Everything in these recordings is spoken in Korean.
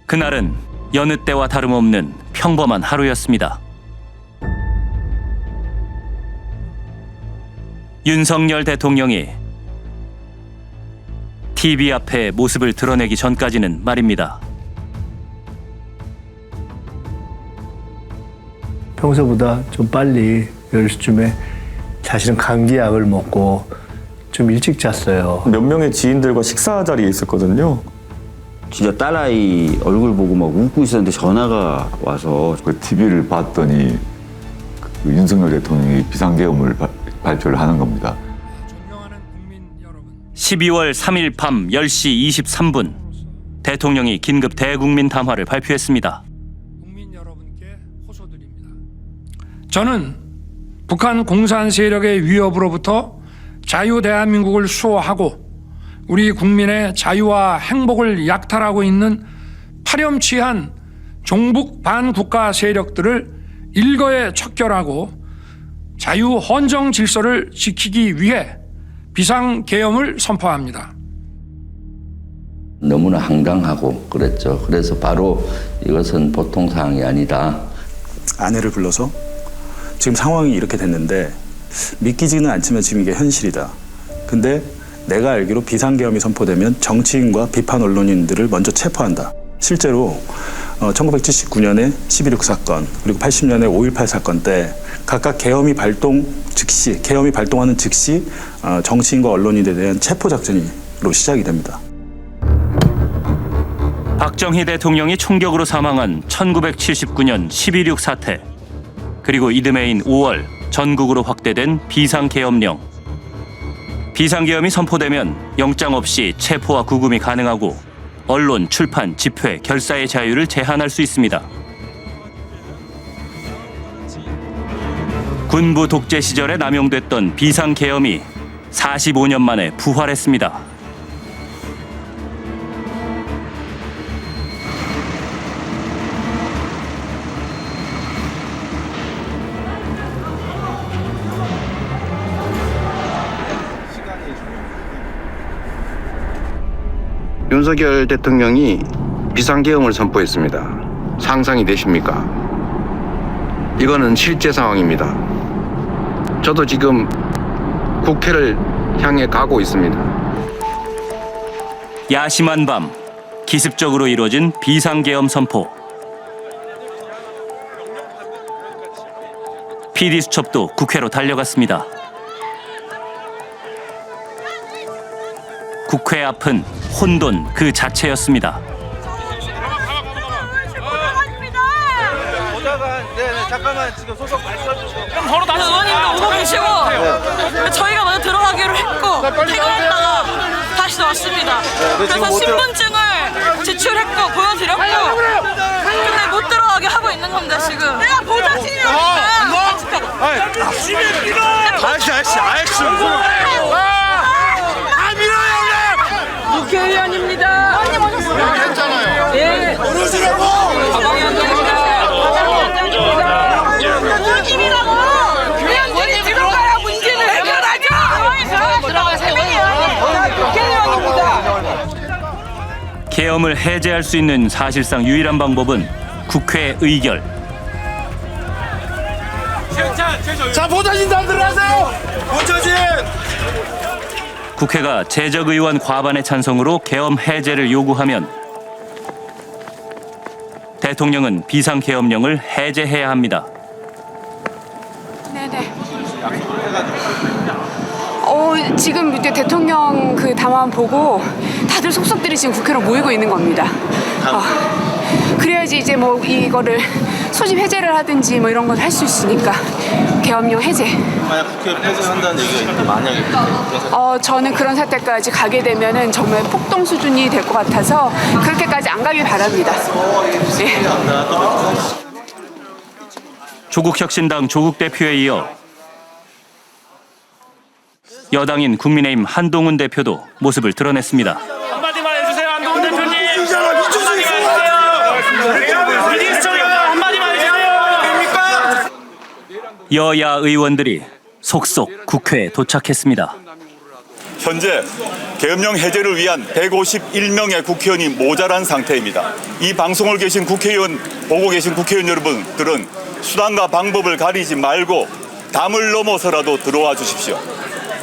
그날은 여느 때와 다름없는 평범한 하루였습니다. 윤석열 대통령이 TV 앞에 모습을 드러내기 전까지는 말입니다. 평소보다 좀 빨리 10시쯤에 자신은 감기약을 먹고 좀 일찍 잤어요. 몇 명의 지인들과 식사 자리에 있었거든요. 진짜 딸아이 얼굴 보고 막 웃고 있었는데 전화가 와서 그 TV를 봤더니 그 윤석열 대통령이 비상계엄을 발표를 하는 겁니다. 12월 3일 밤 10시 23분 대통령이 긴급 대국민 담화를 발표했습니다. 국민 여러분께 호소드립니다. 저는 북한 공산 세력의 위협으로부터 자유 대한민국을 수호하고 우리 국민의 자유와 행복을 약탈하고 있는 파렴치한 종북 반국가 세력들을 일거에 척결하고 자유 헌정 질서를 지키기 위해 비상계엄을 선포합니다. 너무나 황당하고 그랬죠. 그래서 바로 이것은 보통 사항이 아니다. 아내를 불러서 지금 상황이 이렇게 됐는데 믿기지는 않지만 지금 이게 현실이다. 근데 내가 알기로 비상계엄이 선포되면 정치인과 비판 언론인들을 먼저 체포한다. 실제로 1979년에 11.6 사건 그리고 80년에 5.18 사건 때 각각 계엄이 발동하는 즉시 정치인과 언론인에 대한 체포 작전으로 시작이 됩니다. 박정희 대통령이 총격으로 사망한 1979년 12.6 사태, 그리고 이듬해인 5월 전국으로 확대된 비상계엄령. 비상계엄이 선포되면 영장 없이 체포와 구금이 가능하고 언론, 출판, 집회, 결사의 자유를 제한할 수 있습니다. 군부 독재 시절에 남용됐던 비상계엄이 45년 만에 부활했습니다. 윤석열 대통령이 비상계엄을 선포했습니다. 상상이 되십니까? 이거는 실제 상황입니다. 저도 지금 국회를 향해 가고 있습니다. 야심한 밤, 기습적으로 이루어진 비상계엄 선포. PD수첩도 국회로 달려갔습니다. 국회 앞은 혼돈 그 자체였습니다. 잠깐만 지금 소속 말씀해주세요. 바로 다시 의원님도 오고 계시고 저희가 먼저 들어가기로 했고 퇴근했다가 다시 왔습니다. 그래서 신분증을 제출했고 보여드렸고 근데 못 들어가게 하고 있는 겁니다 지금. 내가 보좌진이라니까. 아이씨. 국회의원입니다. 의원님 오셨어요? 했잖아요. 예. 모르시라고. 의원님이라고. 의원님이 들어가야 문제를 해결하죠. 들어가세요. 국회의원입니다. 계엄을 해제할 수 있는 사실상 유일한 방법은 국회 의결. 자, 보좌진 다 들어가세요. 보좌진. 국회가 재적의원 과반의 찬성으로 계엄 해제를 요구하면 대통령은 비상계엄령을 해제해야 합니다. 네네. 지금 이제 대통령 그 담화만 보고 다들 속속들이 지금 국회로 모이고 있는 겁니다. 그래야지 이제 뭐 이거를 소집 해제를 하든지 뭐 이런 걸 할 수 있으니까 계엄령 해제. 만약 국회를 폐쇄한다는 얘기가 있는데 만약에 저는 그런 사태까지 가게 되면은 정말 폭동 수준이 될 것 같아서 그렇게까지 안 가길 바랍니다. 네. 조국혁신당 조국 대표에 이어 여당인 국민의힘 한동훈 대표도 모습을 드러냈습니다. 한마디만 해주세요, 한동훈 대표님. 한마디만 해주세요. 여야 의원들이 속속 국회에 도착했습니다. 현재 계엄령 해제를 위한 151명의 국회의원이 모자란 상태입니다. 이 방송을 보고 계신 국회의원 여러분들은 수단과 방법을 가리지 말고 담을 넘어서라도 들어와 주십시오.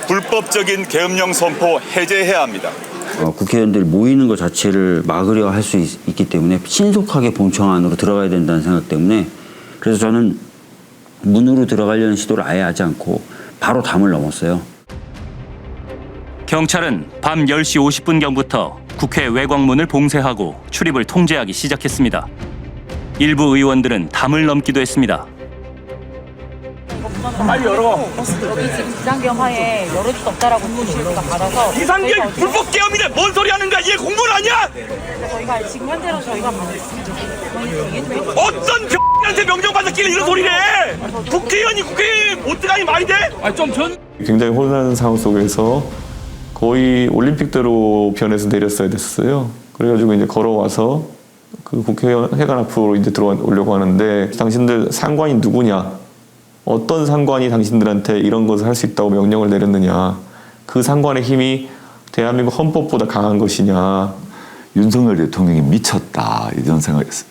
불법적인 계엄령 선포 해제해야 합니다. 국회의원들 모이는 것 자체를 막으려 할 수 있기 때문에 신속하게 본청 안으로 들어가야 된다는 생각 때문에 그래서 저는 문으로 들어가려는 시도를 아예 하지 않고 바로 담을 넘었어요. 경찰은 밤 10시 50분경부터 국회 외곽문을 봉쇄하고 출입을 통제하기 시작했습니다. 일부 의원들은 담을 넘기도 했습니다. 빨리 열어. 여기 지금 비상계엄 하에 열을 수 없다라고 지시가 받아서 비상계엄 불법 계엄이래. 뭔 소리 하는 거야? 얘 공무원 아니야? 저희가 지금 현재로 저희가 어떤 X한테 명령받았길래 이런 소리를 해? 국회의원이 못 들어가니 말이 돼? 굉장히 혼란한 상황 속에서 거의 올림픽대로 변해서 내렸어야 됐어요. 그래가지고 이제 걸어와서 그 국회의원 회관 앞으로 이제 들어오려고 하는데 당신들 상관이 누구냐? 어떤 상관이 당신들한테 이런 것을 할 수 있다고 명령을 내렸느냐? 그 상관의 힘이 대한민국 헌법보다 강한 것이냐? 윤석열 대통령이 미쳤다 이런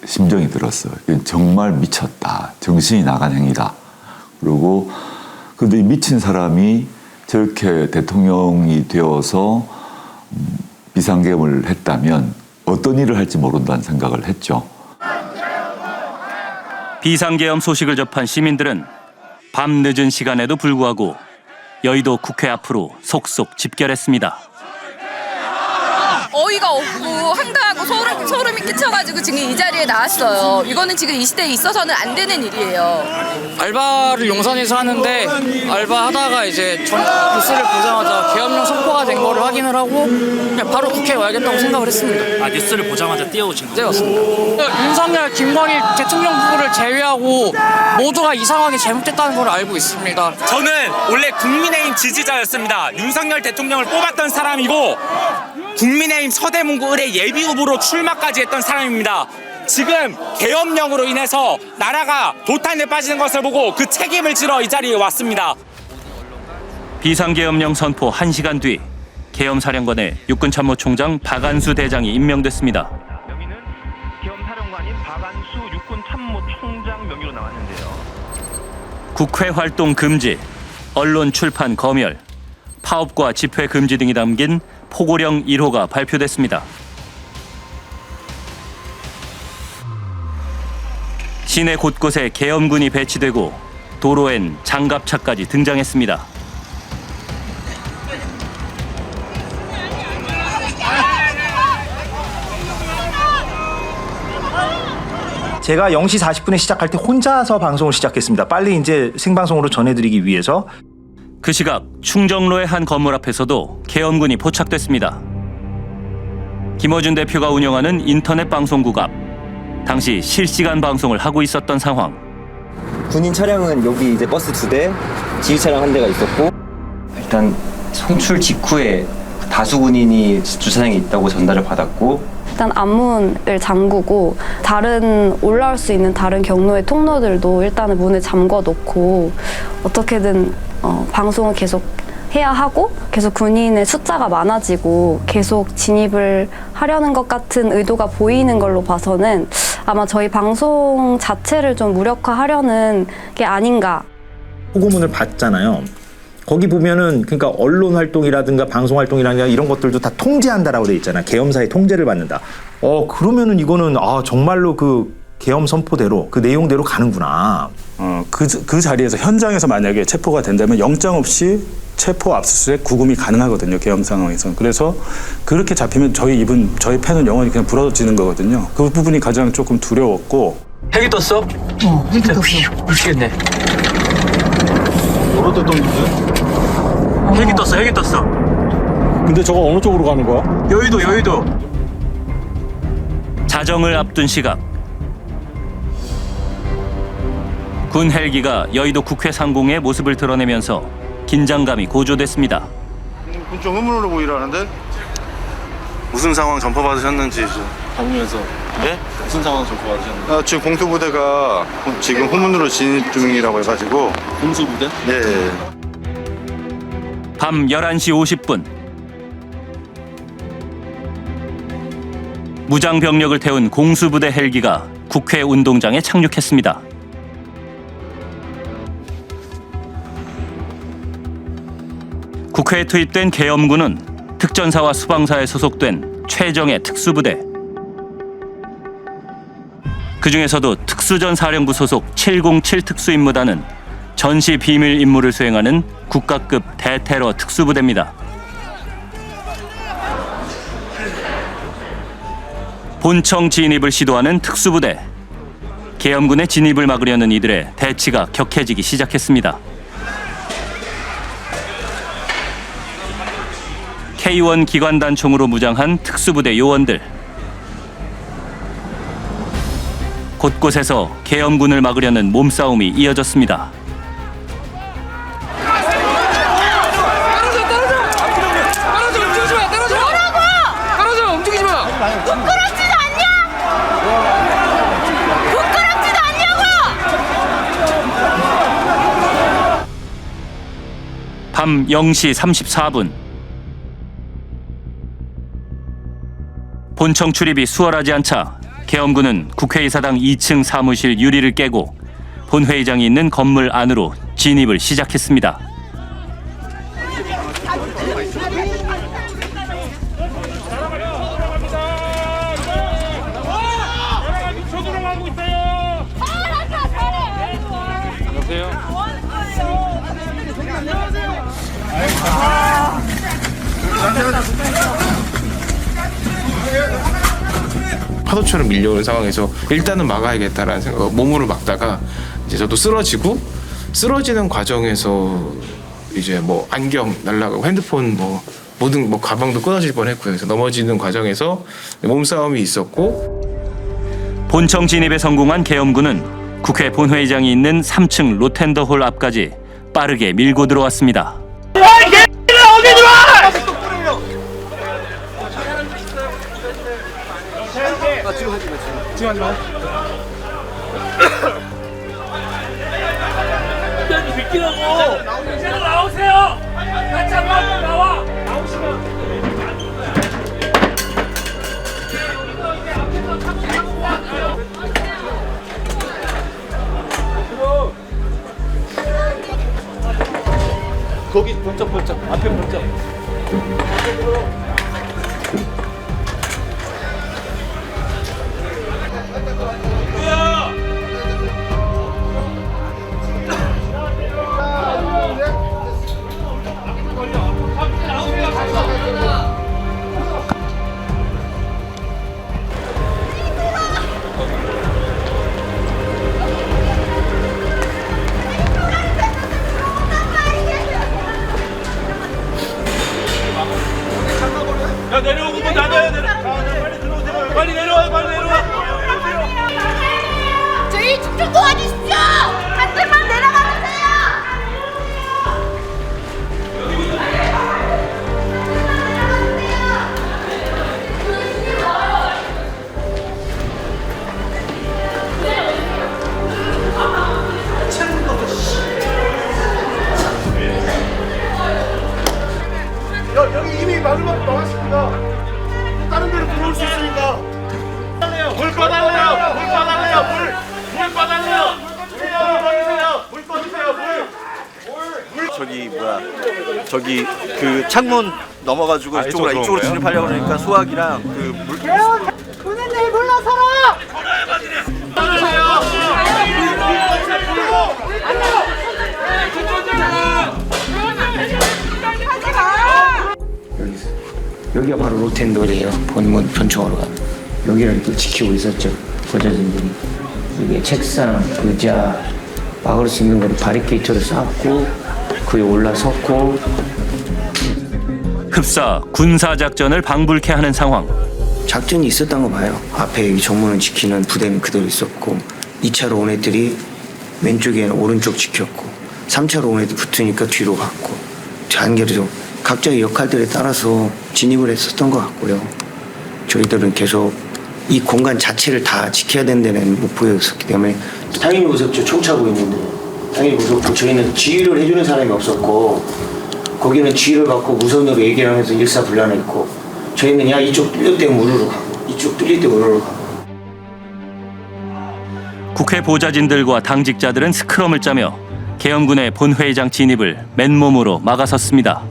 심정이 들었어요. 정말 미쳤다. 정신이 나간 행위다. 그리고 근데 이 미친 사람이 저렇게 대통령이 되어서 비상계엄을 했다면 어떤 일을 할지 모른다는 생각을 했죠. 비상계엄 소식을 접한 시민들은 밤 늦은 시간에도 불구하고 여의도 국회 앞으로 속속 집결했습니다. 어이가 없고 황당하고 소름이 끼쳐가지고 지금 이 자리에 나왔어요. 이거는 지금 이 시대에 있어서는 안 되는 일이에요. 알바를 용산에서 하는데 알바하다가 이제 뉴스를 보자마자 계엄령 선포가 된 거를 확인을 하고 그냥 바로 국회에 와야겠다고 생각을 했습니다. 뉴스를 보자마자 뛰어오신 거예요? 네, 맞습니다. 윤석열, 김광일 대통령 부부를 제외하고 모두가 이 상황이 잘못됐다는 걸 알고 있습니다. 저는 원래 국민의힘 지지자였습니다. 윤석열 대통령을 뽑았던 사람이고 국민의힘 서대문구 의뢰 예비후보로 출마까지 했던 사람입니다. 지금 계엄령으로 인해서 나라가 도탄에 빠지는 것을 보고 그 책임을 지러 이 자리에 왔습니다. 비상계엄령 선포 1시간 뒤 계엄사령관에 육군참모총장 박안수 대장이 임명됐습니다. 여기는 계엄사령관인 박안수 육군참모총장 명의로 나왔는데요. 국회 활동 금지, 언론 출판 검열, 파업과 집회 금지 등이 담긴 포고령 1호가 발표됐습니다. 시내 곳곳에 계엄군이 배치되고 도로엔 장갑차까지 등장했습니다. 제가 0시 40분에 시작할 때 혼자서 방송을 시작했습니다. 빨리 이제 생방송으로 전해드리기 위해서. 그 시각 충정로의 한 건물 앞에서도 계엄군이 포착됐습니다. 김어준 대표가 운영하는 인터넷 방송국 앞. 당시 실시간 방송을 하고 있었던 상황. 군인 차량은 여기 이제 버스 2대, 지휘 차량 1대가 있었고 일단 송출 직후에 다수 군인이 주차장에 있다고 전달을 받았고 일단 앞문을 잠그고 다른 올라올 수 있는 다른 경로의 통로들도 일단은 문을 잠궈 놓고 어떻게든 방송을 계속 해야 하고 계속 군인의 숫자가 많아지고 계속 진입을 하려는 것 같은 의도가 보이는 걸로 봐서는 아마 저희 방송 자체를 좀 무력화하려는 게 아닌가. 포고문을 봤잖아요. 거기 보면은 그러니까 언론 활동이라든가 방송 활동이라든가 이런 것들도 다 통제한다라고 돼 있잖아. 계엄사의 통제를 받는다. 그러면은 이거는 정말로 그 계엄 선포대로 그 내용대로 가는구나. 그 자리에서 현장에서 만약에 체포가 된다면 영장 없이 체포 압수수색 구금이 가능하거든요. 계엄 상황에서는. 그래서 그렇게 잡히면 저희 팬은 영원히 그냥 부러지는 거거든요. 그 부분이 가장 조금 두려웠고. 헬기 떴어? 헬기 떴어. 미치겠네. 뭐로 떴는데? 헬기 떴어. 근데 저거 어느 쪽으로 가는 거야? 여의도. 자정을 앞둔 시각. 군 헬기가 여의도 국회 상공의 모습을 드러내면서 긴장감이 고조됐습니다. 좀 흐물흐물 보이라는데? 무슨 상황 전파 받으셨는지 방송에서 네? 무슨 상황 전파 받으셨는지 지금 공수부대가 지금 후문으로 진입 중이라고 해가지고. 공수부대? 네. 밤 11시 50분 무장 병력을 태운 공수부대 헬기가 국회 운동장에 착륙했습니다. 국회에 투입된 계엄군은 특전사와 수방사에 소속된 최정예 특수부대, 그중에서도 특수전사령부 소속 707 특수임무단은 전시 비밀 임무를 수행하는 국가급 대테러 특수부대입니다. 본청 진입을 시도하는 특수부대. 계엄군의 진입을 막으려는 이들의 대치가 격해지기 시작했습니다. K1 기관단총으로 무장한 특수부대 요원들. 곳곳에서 계엄군을 막으려는 몸싸움이 이어졌습니다. 밤 0시 34분. 본청 출입이 수월하지 않자 계엄군은 국회의사당 2층 사무실 유리를 깨고 본회의장이 있는 건물 안으로 진입을 시작했습니다. 파도처럼 밀려오는 상황에서 일단은 막아야겠다라는 생각, 몸으로 막다가 이제 저도 쓰러지는 과정에서 이제 뭐 안경 날라가고 핸드폰 뭐 모든 뭐 가방도 끊어질 뻔했고요. 그래서 넘어지는 과정에서 몸싸움이 있었고. 본청 진입에 성공한 계엄군은 국회 본회의장이 있는 3층 로텐더홀 앞까지 빠르게 밀고 들어왔습니다. 지금 하지 마. 비키라고. 제가 나오세요. 같이 한번 나와. 나오시면. 거기 번쩍번쩍 앞에 번쩍. 야 내려오고 뭐 나눠야 돼. 빨리 들어오세요. 빨리 내려와요. 빨리 내려와. 저희 좀 도와주십시오. 한 대만 내려가주세요. 여기 이미 마지막으로 나왔습니다. 다른 데로 들어올 수 있으니까. 물 꺼달래요. 물 꺼달래요. 물 꺼달래요. 물 꺼주세요. 물. 저기 뭐야? 저기 그 창문 넘어가지고 이쪽으로 진입하려고 그러니까 소화기랑 그 물. 오늘 내일 몰라서라. 여기가 바로 로텐돌이에요. 본청으로 가면. 여기를 또 지키고 있었죠. 보좌진들이. 이게 책상, 의자, 막을 수 있는 거를 바리케이트를 쌓고 그에 올라섰고. 흡사 군사작전을 방불케 하는 상황. 작전이 있었던 거 봐요. 앞에 이 정문을 지키는 부대는 그대로 있었고 2차로 온 애들이 왼쪽에는 오른쪽 지켰고 3차로 온 애들 붙으니까 뒤로 갔고 단계로 각자의 역할들에 따라서 진입을 했었던 것 같고요. 저희들은 계속 이 공간 자체를 다 지켜야 된다는 목표였었기 때문에 당연히 무섭죠. 총 차고 있는데 당연히 무섭고 저희는 지휘를 해주는 사람이 없었고 거기는 지휘를 받고 무선으로 얘기를 하면서 일사불란했고 저희는 야 이쪽 때문에 우르르 가고 이쪽 뚫릴 때 오르르 국회 보좌진들과 당직자들은 스크럼을 짜며 계엄군의 본회의장 진입을 맨몸으로 막아섰습니다.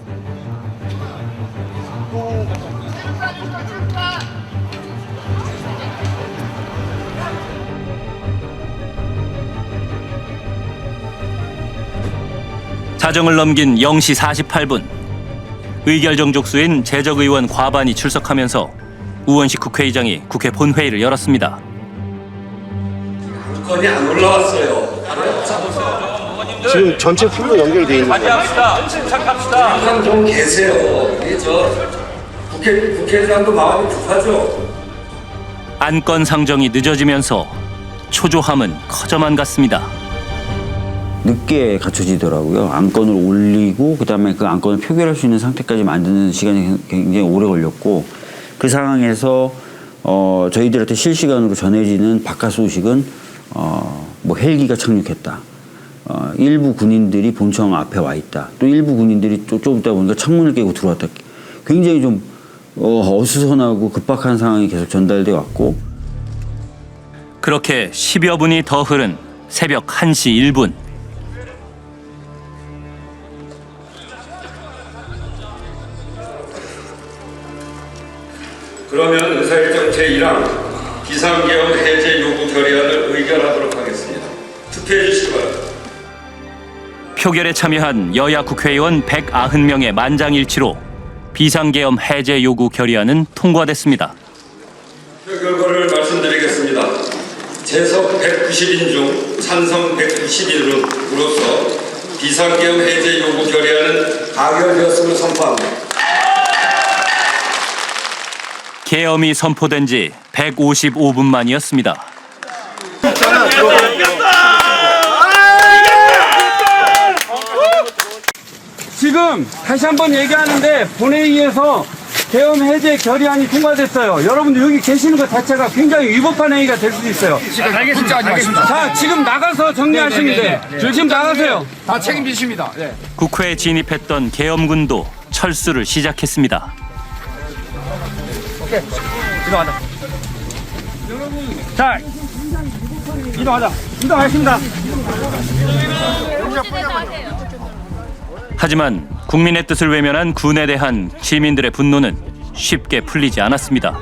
자정을 넘긴 0시 48분 의결 정족수인 재적의원 과반이 출석하면서 우원식 국회의장이 국회 본회의를 열었습니다. 건이 안 올라왔어요. 지금 전체 풀로 연결돼 있는 거예요. 그냥 좀 계세요. 이게 국회의장도 마음이 급하죠. 안건 상정이 늦어지면서 초조함은 커져만 갔습니다. 늦게 갖춰지더라고요. 안건을 올리고 그다음에 그 안건을 표결할 수 있는 상태까지 만드는 시간이 굉장히 오래 걸렸고 그 상황에서 저희들한테 실시간으로 전해지는 바깥 소식은 뭐 헬기가 착륙했다. 일부 군인들이 본청 앞에 와 있다. 또 일부 군인들이 좀 있다 보니까 창문을 깨고 들어왔다. 굉장히 좀 어수선하고 급박한 상황이 계속 전달돼 왔고 그렇게 10여 분이 더 흐른 새벽 1시 1분 그러면 의사일정 제1항 비상계엄 해제 요구 결의안을 의결하도록 하겠습니다. 투표해 주시기 바랍니다. 표결에 참여한 여야 국회의원 190명의 만장일치로 비상계엄 해제 요구 결의안은 통과됐습니다. 투표 결과를 말씀드리겠습니다. 재석 190인 중 찬성 191으로서 비상계엄 해제 요구 결의안은 가결되었음을 선포합니다. 계엄이 선포된 지 155분 만이었습니다. 지금 다시 한번 얘기하는데 본회의에서 계엄 해제 결의안이 통과됐어요. 여러분들 여기 계시는 것 자체가 굉장히 위법한 행위가 될 수도 있어요. 알겠습니다. 자, 지금 나가서 정리하시면 돼. 지금 나가세요. 다 책임지십니다. 네. 국회에 진입했던 계엄군도 철수를 시작했습니다. 오케이. 이동하자. 자, 이동하자. 이동하겠습니다. 하지만 국민의 뜻을 외면한 군에 대한 시민들의 분노는 쉽게 풀리지 않았습니다.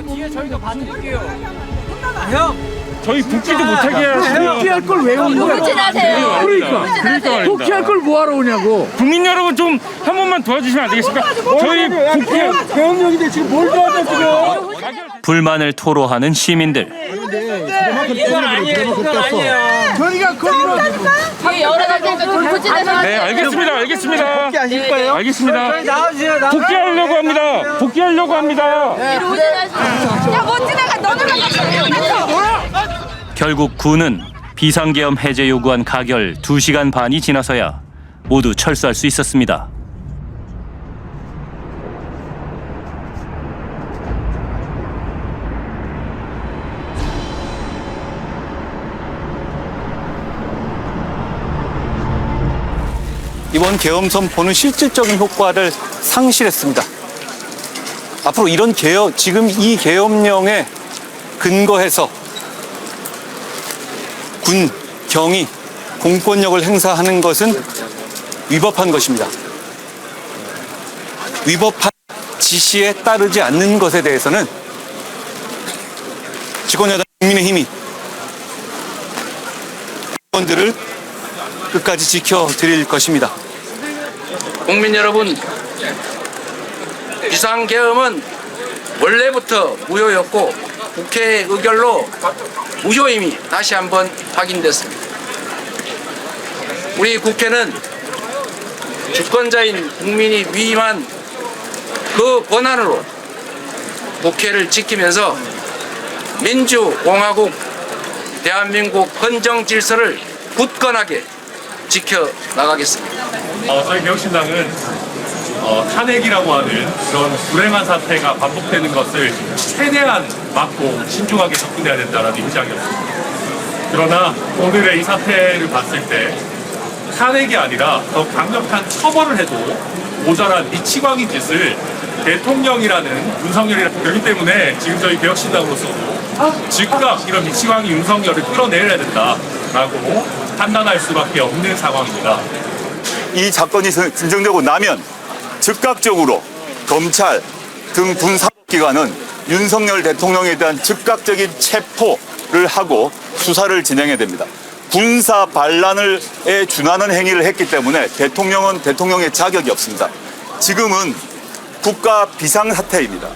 뒤에 저희가 받을게요. 형, 저희 복귀도 못하게 하시면 복귀할 걸 왜 오는 거야? 그러니까 복귀할 걸 뭐하러 오냐고. 국민 여러분 좀 한 번만 도와주시면 안 되겠습니까? 저희 복귀 계엄령인데 지금 뭘 도와줘 지금? 불만을 토로하는 시민들. 저희가 그걸 여러 가지 돌부진에서 네, 알겠습니다. 복귀하실 거예요? 알겠습니다. 저희 나와주세요. 복귀하려고 합니다. 복귀하려고 합니다. 야못 지나가 너는 결국 군은 비상계엄 해제 요구안 가결 2시간 반이 지나서야 모두 철수할 수 있었습니다. 이번 계엄 선포는 실질적인 효과를 상실했습니다. 앞으로 이런 지금 이 계엄령에 근거해서 군, 경이 공권력을 행사하는 것은 위법한 것입니다. 위법한 지시에 따르지 않는 것에 대해서는 집권여당 국민의힘이 의원들을 끝까지 지켜드릴 것입니다. 국민 여러분, 비상계엄은 원래부터 무효였고 국회 의결로 무효임이 다시 한번 확인됐습니다. 우리 국회는 주권자인 국민이 위임한 그 권한으로 국회를 지키면서 민주공화국 대한민국 헌정 질서를 굳건하게 지켜나가겠습니다. 저희 개혁신당은 탄핵이라고 하는 그런 불행한 사태가 반복되는 것을 최대한 막고 신중하게 접근해야 된다는 입장이었습니다. 그러나 오늘의 이 사태를 봤을 때 탄핵이 아니라 더 강력한 처벌을 해도 모자란 미치광이 짓을 대통령이라는 윤석열이라는 그렇기 때문에 지금 저희 개혁신당으로서도 즉각 이런 미치광이 윤석열을 끌어내려야 된다라고 판단할 수밖에 없는 상황입니다. 이 사건이 진정되고 나면 즉각적으로 검찰 등 군사기관은 윤석열 대통령에 대한 즉각적인 체포를 하고 수사를 진행해야 됩니다. 군사 반란에 준하는 행위를 했기 때문에 대통령은 대통령의 자격이 없습니다. 지금은 국가 비상사태입니다.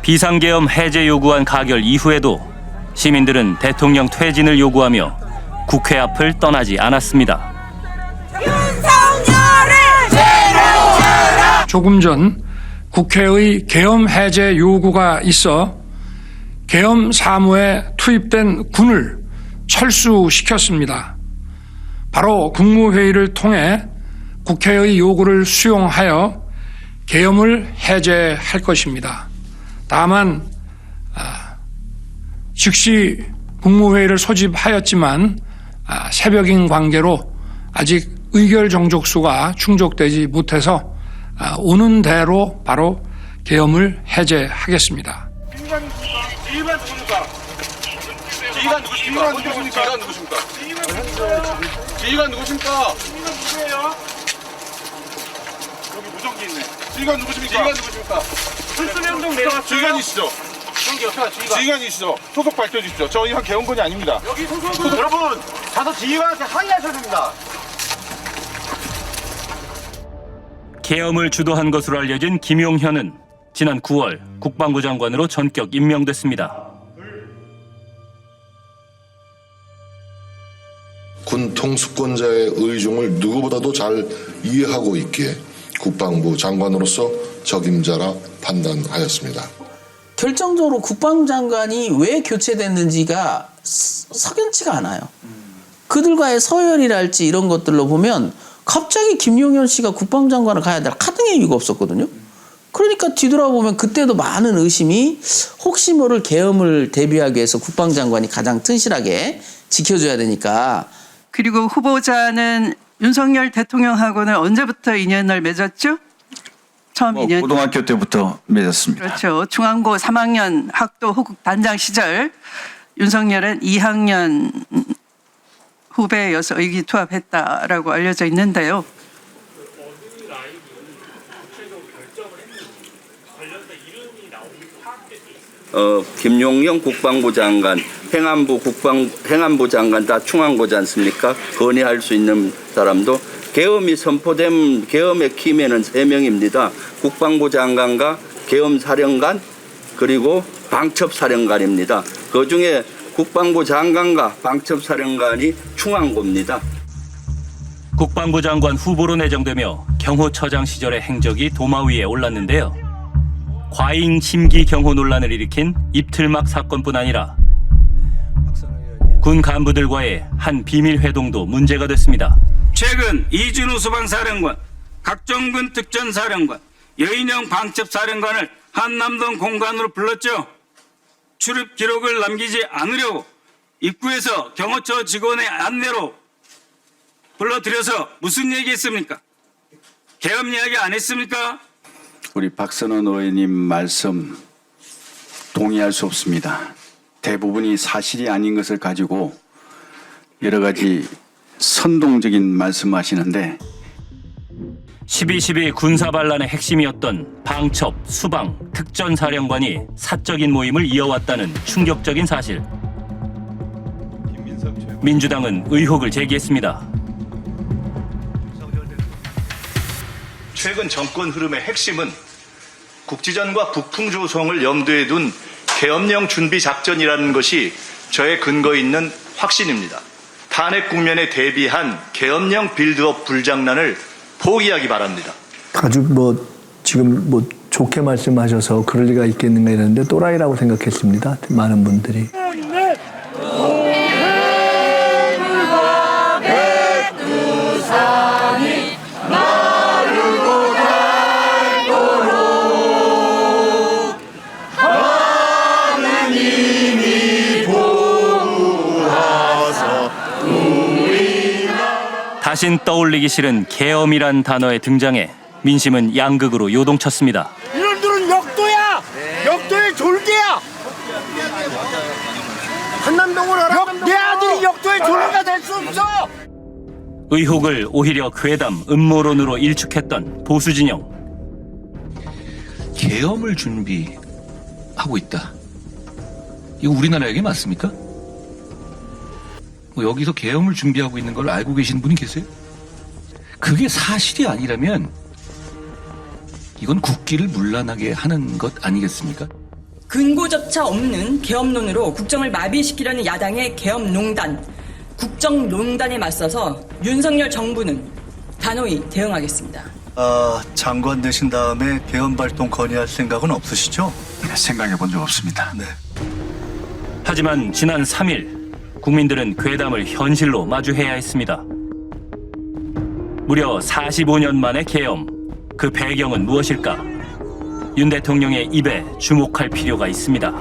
비상계엄 해제 요구한 가결 이후에도 시민들은 대통령 퇴진을 요구하며 국회 앞을 떠나지 않았습니다. 조금 전 국회의 계엄 해제 요구가 있어 계엄 사무에 투입된 군을 철수시켰습니다. 바로 국무회의를 통해 국회의 요구를 수용하여 계엄을 해제할 것입니다. 다만 즉시 국무회의를 소집하였지만 새벽인 관계로 아직 의결 정족수가 충족되지 못해서 오는 대로 바로 계엄을 해제하겠습니다. 지휘관 누구십니까? 지휘관 누구십니까? 지휘관 누구십니까? 지휘관 누구십니까? 누구예요? 여기 무전기 있네. 지휘관 누구십니까? 지휘관 누구십니까? 불수명동 내려갔어요. 지휘관이시죠? 지휘관이시죠? 소속 밝혀 주십시오. 저희 한 개헌군이 아닙니다. 여기 소속은 여러분 가서 지휘관한테 항의하셔야 됩니다. 계엄을 주도한 것으로 알려진 김용현은 지난 9월 국방부 장관으로 전격 임명됐습니다. 군 통수권자의 의중을 누구보다도 잘 이해하고 있기에 국방부 장관으로서 적임자라 판단하였습니다. 결정적으로 국방장관이 왜 교체됐는지가 석연치가 않아요. 그들과의 서열이랄지 이런 것들로 보면 갑자기 김용현 씨가 국방장관을 가야 될 카등의 이유가 없었거든요. 그러니까 뒤돌아보면 그때도 많은 의심이 혹시 모를 계엄을 대비하기 위해서 국방장관이 가장 튼실하게 지켜줘야 되니까. 그리고 후보자는 윤석열 대통령하고는 언제부터 인연을 맺었죠? 처음 인연. 고등학교 때부터 맺었습니다. 그렇죠. 중앙고 3학년 학도 호국 단장 시절 윤석열은 2학년 후배여서 의기투합했다라고 알려져 있는데요. 김용현 국방부 장관, 행안부 장관 다 충안고지 않습니까? 건의할 수 있는 사람도 계엄이 선포된 계엄의 키맨은 3명입니다. 국방부 장관과 계엄사령관 그리고 방첩사령관입니다. 그중에 국방부 장관과 방첩사령관이 충안고입니다. 국방부 장관 후보로 내정되며 경호처장 시절의 행적이 도마 위에 올랐는데요. 과잉 심기 경호 논란을 일으킨 입틀막 사건뿐 아니라 군 간부들과의 한 비밀 회동도 문제가 됐습니다. 최근 이준우 수방사령관, 각종군 특전사령관, 여인영 방첩사령관을 한남동 공간으로 불렀죠. 출입 기록을 남기지 않으려고 입구에서 경호처 직원의 안내로 불러들여서 무슨 얘기했습니까? 계엄 이야기 안 했습니까? 우리 박선원 의원님 말씀 동의할 수 없습니다. 대부분이 사실이 아닌 것을 가지고 여러 가지 선동적인 말씀하시는데 12.12 군사반란의 핵심이었던 방첩, 수방, 특전사령관이 사적인 모임을 이어왔다는 충격적인 사실. 민주당은 의혹을 제기했습니다. 최근 정권 흐름의 핵심은 국지전과 국풍 조성을 염두에 둔 계엄령 준비 작전이라는 것이 저의 근거 있는 확신입니다. 탄핵 국면에 대비한 계엄령 빌드업 불장난을 포기하기 바랍니다. 아주 지금 좋게 말씀하셔서 그럴 리가 있겠는가 이랬는데 또라이라고 생각했습니다. 많은 분들이. 다신 떠올리기 싫은 계엄이란 단어의 등장에 민심은 양극으로 요동쳤습니다. 이놈들은 역도야! 역도의 졸개야! 한남동을 내 아들이 역도의 졸개가 될 수 없어! 의혹을 오히려 괴담, 음모론으로 일축했던 보수 진영. 계엄을 준비하고 있다. 이거 우리나라 얘기 맞습니까? 뭐 여기서 계엄을 준비하고 있는 걸 알고 계시는 분이 계세요? 그게 사실이 아니라면 이건 국기를 문란하게 하는 것 아니겠습니까? 근거조차 없는 계엄론으로 국정을 마비시키려는 야당의 계엄농단, 국정농단에 맞서서 윤석열 정부는 단호히 대응하겠습니다. 장관 되신 다음에 계엄 발동 건의할 생각은 없으시죠? 생각해 본 적 없습니다. 네. 하지만 지난 3일 국민들은 괴담을 현실로 마주해야 했습니다. 무려 45년 만의 계엄. 그 배경은 무엇일까? 윤 대통령의 입에 주목할 필요가 있습니다.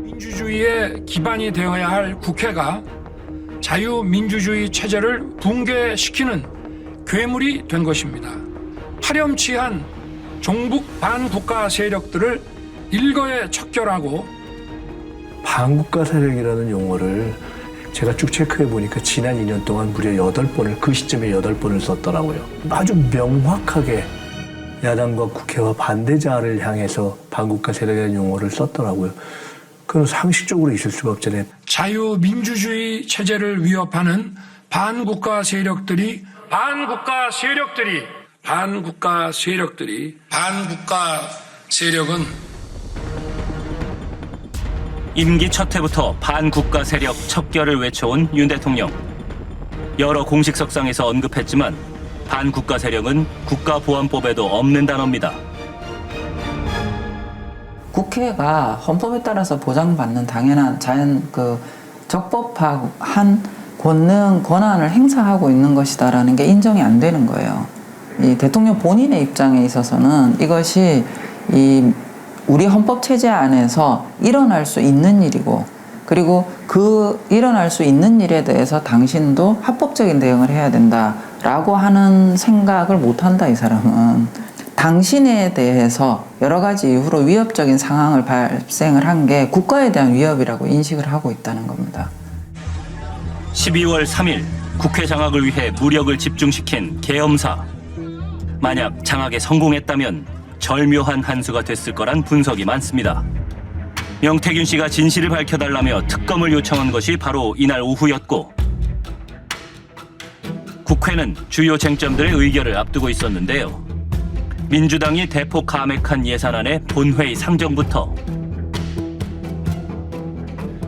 민주주의의 기반이 되어야 할 국회가 자유민주주의 체제를 붕괴시키는 괴물이 된 것입니다. 파렴치한 종북 반국가 세력들을 일거에 척결하고 반국가 세력이라는 용어를 제가 쭉 체크해 보니까 지난 2년 동안 무려 8번을 그 시점에 8번을 썼더라고요. 아주 명확하게 야당과 국회와 반대자를 향해서 반국가 세력이라는 용어를 썼더라고요. 그건 상식적으로 있을 수가 없잖아요. 자유민주주의 체제를 위협하는 반국가 세력들이 반국가 세력은 임기 첫 해부터 반국가 세력 척결을 외쳐온 윤 대통령. 여러 공식석상에서 언급했지만 반국가 세력은 국가보안법에도 없는 단어입니다. 국회가 헌법에 따라서 보장받는 당연한 적법한 권한을 행사하고 있는 것이다라는 게 인정이 안 되는 거예요. 이 대통령 본인의 입장에 있어서는 이것이 우리 헌법 체제 안에서 일어날 수 있는 일이고, 그리고 그 일어날 수 있는 일에 대해서 당신도 합법적인 대응을 해야 된다라고 하는 생각을 못한다, 이 사람은. 당신에 대해서 여러 가지 이유로 위협적인 상황을 발생을 한 게 국가에 대한 위협이라고 인식을 하고 있다는 겁니다. 12월 3일 국회 장악을 위해 무력을 집중시킨 계엄사. 만약 장악에 성공했다면 절묘한 한 수가 됐을 거란 분석이 많습니다. 명태균 씨가 진실을 밝혀달라며 특검을 요청한 것이 바로 이날 오후였고, 국회는 주요 쟁점들의 의결을 앞두고 있었는데요. 민주당이 대폭 감액한 예산안의 본회의 상정부터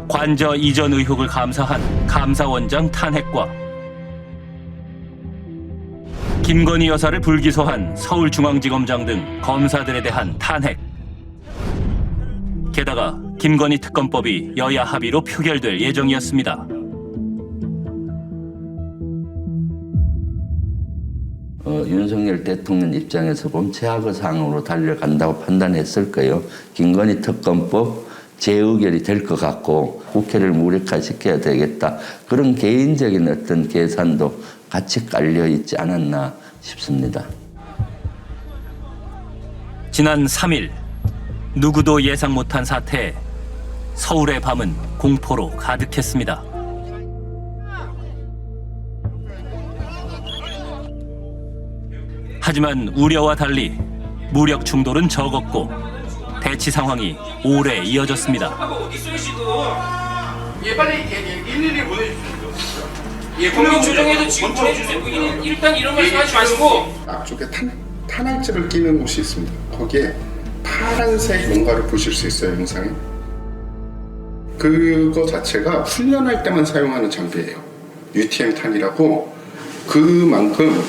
관저 이전 의혹을 감사한 감사원장 탄핵과 김건희 여사를 불기소한 서울중앙지검장 등 검사들에 대한 탄핵. 게다가 김건희 특검법이 여야 합의로 표결될 예정이었습니다. 윤석열 대통령 입장에서 보면 최악의 상황으로 달려간다고 판단했을 거예요. 김건희 특검법 재의결이 될 것 같고 국회를 무력화시켜야 되겠다. 그런 개인적인 어떤 계산도 같이 깔려 있지 않았나 싶습니다. 지난 3일 누구도 예상 못한 사태에 서울의 밤은 공포로 가득했습니다. 하지만 우려와 달리 무력 충돌은 적었고 대치 상황이 오래 이어졌습니다. 예, 빨리 112 보내주십시오. 예, 국민 조정에도 지금 보내주세요. 일단 이런 말씀 하지 마시고. 앞쪽에 탄알집을 끼는 곳이 있습니다. 거기에 파란색 뭔가를 보실 수 있어요, 영상에. 그거 자체가 훈련할 때만 사용하는 장비예요. UTM 탄이라고. 그만큼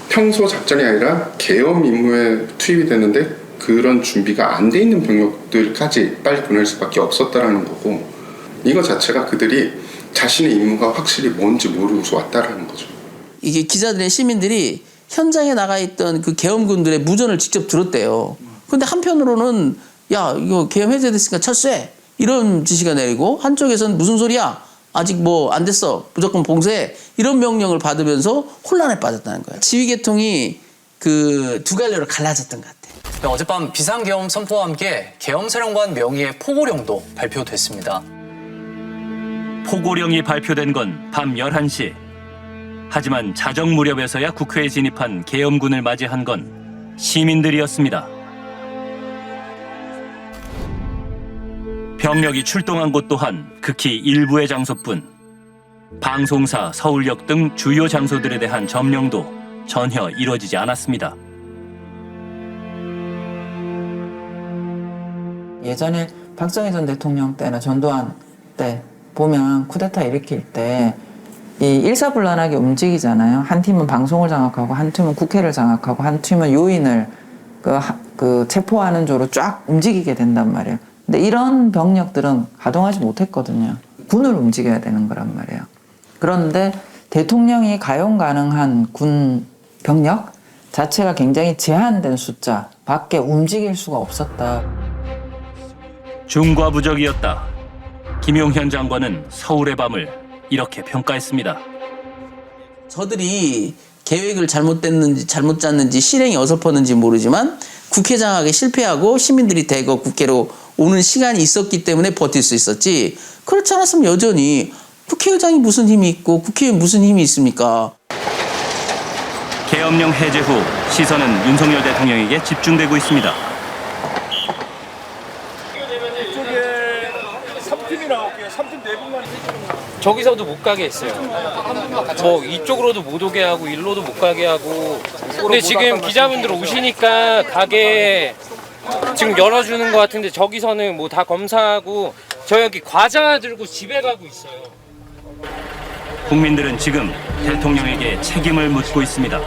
평소 작전이 아니라 계엄 임무에 투입이 되는데 그런 준비가 안 돼 있는 병력들까지 빨리 보낼 수밖에 없었다라는 거고, 이거 자체가 그들이 자신의 임무가 확실히 뭔지 모르고서 왔다라는 거죠. 이게 기자들의 시민들이 현장에 나가 있던 그 계엄군들의 무전을 직접 들었대요. 근데 한편으로는 야, 이거 계엄 해제됐으니까 철수해, 이런 지시가 내리고, 한쪽에서는 무슨 소리야, 아직 뭐 안 됐어, 무조건 봉쇄해, 이런 명령을 받으면서 혼란에 빠졌다는 거예요. 지휘계통이 그 두 갈래로 갈라졌던 것 같아요. 어젯밤 비상계엄 선포와 함께 계엄사령관 명의의 포고령도 발표됐습니다. 포고령이 발표된 건 밤 11시. 하지만 자정 무렵에서야 국회에 진입한 계엄군을 맞이한 건 시민들이었습니다. 병력이 출동한 곳 또한 극히 일부의 장소뿐. 방송사, 서울역 등 주요 장소들에 대한 점령도 전혀 이루어지지 않았습니다. 예전에 박정희 전 대통령 때나 전두환 때 보면 쿠데타 일으킬 때 이 일사불란하게 움직이잖아요. 한 팀은 방송을 장악하고 한 팀은 국회를 장악하고 한 팀은 요인을 그 체포하는 조로 쫙 움직이게 된단 말이에요. 근데 이런 병력들은 가동하지 못했거든요. 군을 움직여야 되는 거란 말이에요. 그런데 대통령이 가용 가능한 군 병력 자체가 굉장히 제한된 숫자 밖에 움직일 수가 없었다. 중과부적이었다. 김용현 장관은 서울의 밤을 이렇게 평가했습니다. 저들이 계획을 잘못 짰는지 실행이 어설펐는지 모르지만 국회 장악에 실패하고 시민들이 대거 국회로 오는 시간이 있었기 때문에 버틸 수 있었지, 그렇지 않았으면 여전히 국회의장이 무슨 힘이 있고 국회에 무슨 힘이 있습니까? 계엄령 해제 후 시선은 윤석열 대통령에게 집중되고 있습니다. 이쪽에 3팀이 나올게요. 3팀 4분만. 저기서도 못 가게 했어요. 뭐 이쪽으로도 못 오게 하고 일로도 못 가게 하고. 근데 지금 기자분들 오시니까 가게 지금 열어주는 것 같은데 저기서는 뭐 다 검사하고 저 여기 과자 들고 집에 가고 있어요. 국민들은 지금 대통령에게 책임을 묻고 있습니다.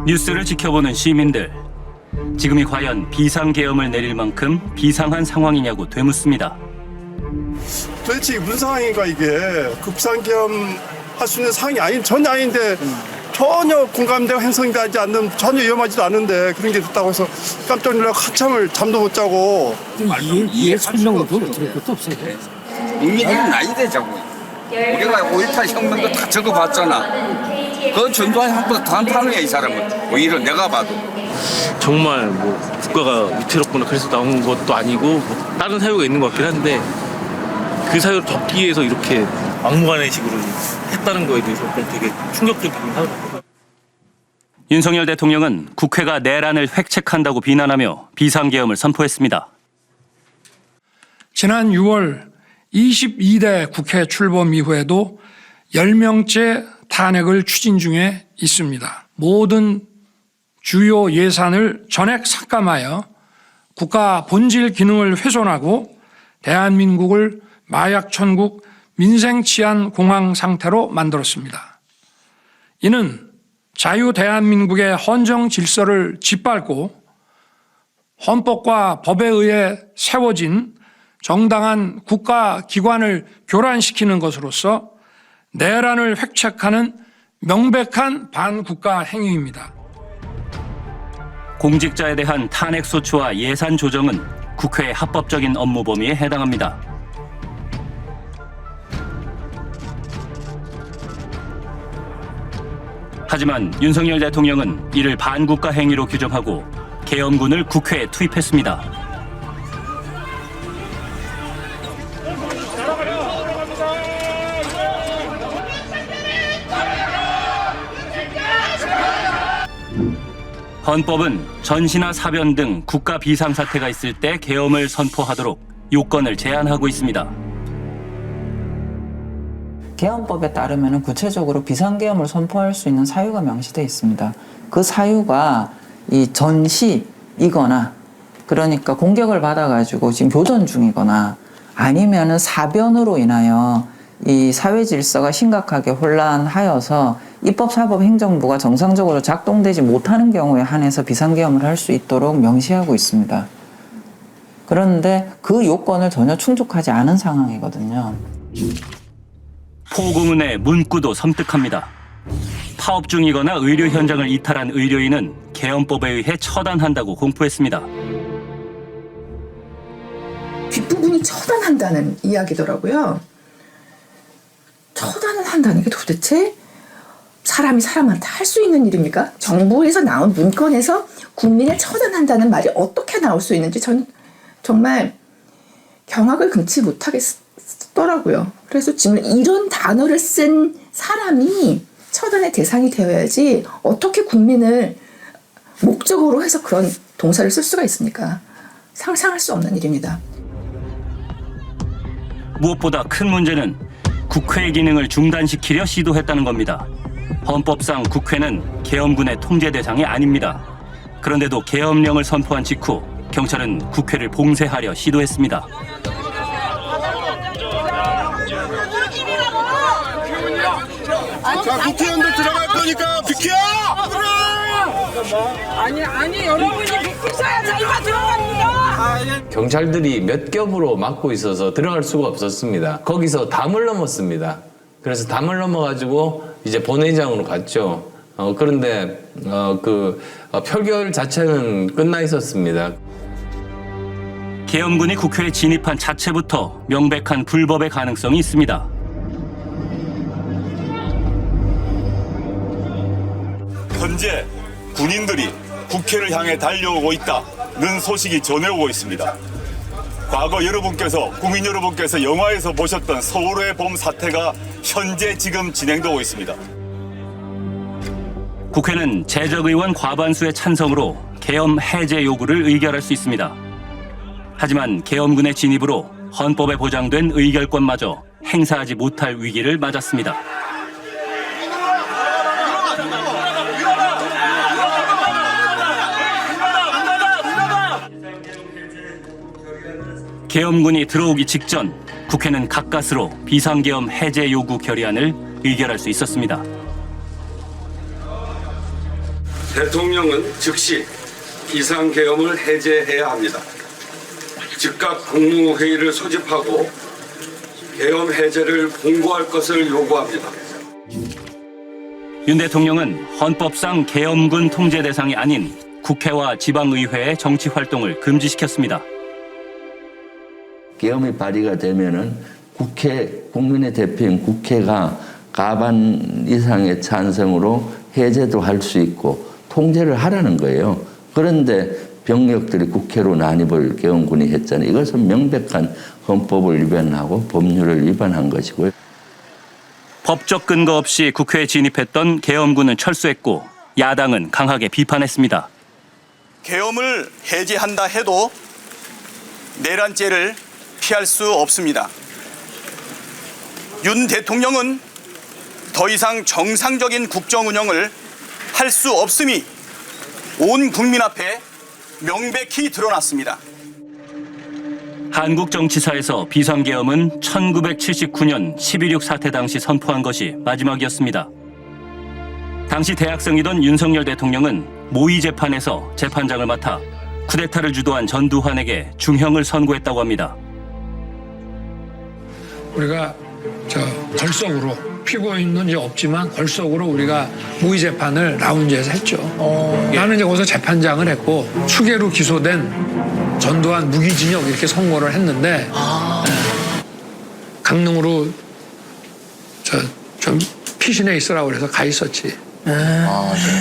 뉴스를 지켜보는 시민들. 지금이 과연 비상계엄을 내릴 만큼 비상한 상황이냐고 되묻습니다. 도대체 무슨 상황인가 이게. 급상계엄 할 수 있는 상황이 전혀 아닌데 전혀 공감대가 형성되지 않는, 전혀 위험하지도 않은데 그런 게 됐다고 해서 깜짝 놀라고 한참을 잠도 못 자고. 이해 설명도 들을 것도 없어요. 국민들은 아닌데 자꾸 우리가 5.18 혁명도 다 적어봤잖아. 그 전두환 형보다 더 한타는 이 사람은. 오히려 내가 봐도 정말 뭐 국가가 위태롭거나 그래서 나온 것도 아니고 뭐 다른 사유가 있는 것 같긴 한데 그 사유를 덮기 위해서 이렇게 막무가내식으로 했다는 거에 대해서 되게 충격적이긴 하더라고요. 윤석열 대통령은 국회가 내란을 획책한다고 비난하며 비상계엄을 선포했습니다. 지난 6월 22대 국회 출범 이후에도 10명째 탄핵을 추진 중에 있습니다. 모든 주요 예산을 전액 삭감하여 국가 본질 기능을 훼손하고 대한민국을 마약 천국, 민생 치안 공황 상태로 만들었습니다. 이는 자유 대한민국의 헌정 질서를 짓밟고 헌법과 법에 의해 세워진 정당한 국가 기관을 교란시키는 것으로서 내란을 획책하는 명백한 반국가 행위입니다. 공직자에 대한 탄핵 소추와 예산 조정은 국회의 합법적인 업무 범위에 해당합니다. 하지만 윤석열 대통령은 이를 반국가 행위로 규정하고 계엄군을 국회에 투입했습니다. 헌법은 전시나 사변 등 국가 비상사태가 있을 때 계엄을 선포하도록 요건을 제한하고 있습니다. 계엄법에 따르면 구체적으로 비상계엄을 선포할 수 있는 사유가 명시되어 있습니다. 그 사유가 이 전시이거나, 그러니까 공격을 받아가지고 지금 교전 중이거나, 아니면은 사변으로 인하여 이 사회 질서가 심각하게 혼란하여서 입법사법행정부가 정상적으로 작동되지 못하는 경우에 한해서 비상계엄을 할 수 있도록 명시하고 있습니다. 그런데 그 요건을 전혀 충족하지 않은 상황이거든요. 포고문의 문구도 섬뜩합니다. 파업 중이거나 의료 현장을 이탈한 의료인은 계엄법에 의해 처단한다고 공포했습니다. 뒷부분이 처단한다는 이야기더라고요. 처단을 한다는 게 도대체 사람이 사람한테 할 수 있는 일입니까? 정부에서 나온 문건에서 국민을 처단한다는 말이 어떻게 나올 수 있는지 전 정말 경악을 금치 못하겠더라고요. 그래서 지금 이런 단어를 쓴 사람이 처단의 대상이 되어야지 어떻게 국민을 목적으로 해서 그런 동사를 쓸 수가 있습니까? 상상할 수 없는 일입니다. 무엇보다 큰 문제는 국회의 기능을 중단시키려 시도했다는 겁니다. 헌법상 국회는 계엄군의 통제 대상이 아닙니다. 그런데도 계엄령을 선포한 직후 경찰은 국회를 봉쇄하려 시도했습니다. 자, 국회의원들 들어갈 거니까 비켜! 아니 여러분이 비키셔야 저희가 들어갑니다. 경찰들이 몇 겹으로 막고 있어서 들어갈 수가 없었습니다. 거기서 담을 넘었습니다. 그래서 담을 넘어가지고 이제 본회의장으로 갔죠. 그런데 표결 자체는 끝나 있었습니다. 계엄군이 국회에 진입한 자체부터 명백한 불법의 가능성이 있습니다. 현재 군인들이 국회를 향해 달려오고 있다는 소식이 전해오고 있습니다. 과거 국민 여러분께서 영화에서 보셨던 서울의 봄 사태가 현재 지금 진행되고 있습니다. 국회는 재적의원 과반수의 찬성으로 계엄 해제 요구를 의결할 수 있습니다. 하지만 계엄군의 진입으로 헌법에 보장된 의결권마저 행사하지 못할 위기를 맞았습니다. 계엄군이 들어오기 직전 국회는 가까스로 비상계엄 해제 요구 결의안을 의결할 수 있었습니다. 대통령은 즉시 비상계엄을 해제해야 합니다. 즉각 국무회의를 소집하고 계엄 해제를 공고할 것을 요구합니다. 윤 대통령은 헌법상 계엄군 통제 대상이 아닌 국회와 지방의회의 정치 활동을 금지시켰습니다. 계엄이 발의가 되면은 국민의 대표인 국회가 과반 이상의 찬성으로 해제도 할 수 있고 통제를 하라는 거예요. 그런데 병력들이 국회로 난입을 계엄군이 했잖아요. 이것은 명백한 헌법을 위반하고 법률을 위반한 것이고요. 법적 근거 없이 국회에 진입했던 계엄군은 철수했고 야당은 강하게 비판했습니다. 계엄을 해제한다 해도 내란죄를 피할 수 없습니다. 윤 대통령은 더 이상 정상적인 국정 운영을 할 수 없음이 온 국민 앞에 명백히 드러났습니다. 한국 정치사에서 비상계엄은 1979년 12.6 사태 당시 선포한 것이 마지막이었습니다. 당시 대학생이던 윤석열 대통령은 모의 재판에서 재판장을 맡아 쿠데타를 주도한 전두환에게 중형을 선고했다고 합니다. 우리가 걸석으로 피고인은 이제 없지만 걸석으로 우리가 모의 재판을 라운지에서 했죠. 나는 이제 거기서 재판장을 했고 추계로 기소된 전두환 무기징역 이렇게 선고를 했는데 강릉으로 좀 피신해 있으라고 그래서 가 있었지.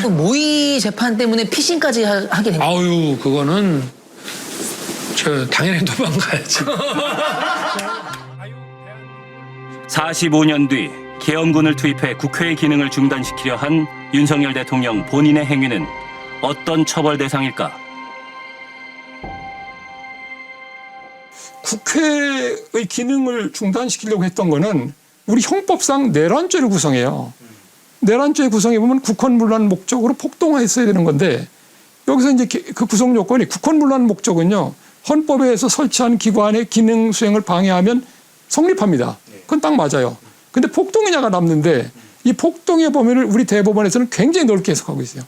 모의 재판 때문에 피신까지 하게 된 거예요? 아유 그거는 당연히 도망가야지. 45년 뒤 계엄군을 투입해 국회의 기능을 중단시키려 한 윤석열 대통령 본인의 행위는 어떤 처벌 대상일까? 국회의 기능을 중단시키려고 했던 거는 우리 형법상 내란죄를 구성해요. 내란죄 구성해 보면 국헌문란 목적으로 폭동화했어야 되는 건데 여기서 이제 그 구성 요건이 국헌문란 목적은요. 헌법에서 설치한 기관의 기능 수행을 방해하면 성립합니다. 그건 딱 맞아요. 근데 폭동이냐가 남는데 이 폭동의 범위를 우리 대법원에서는 굉장히 넓게 해석하고 있어요.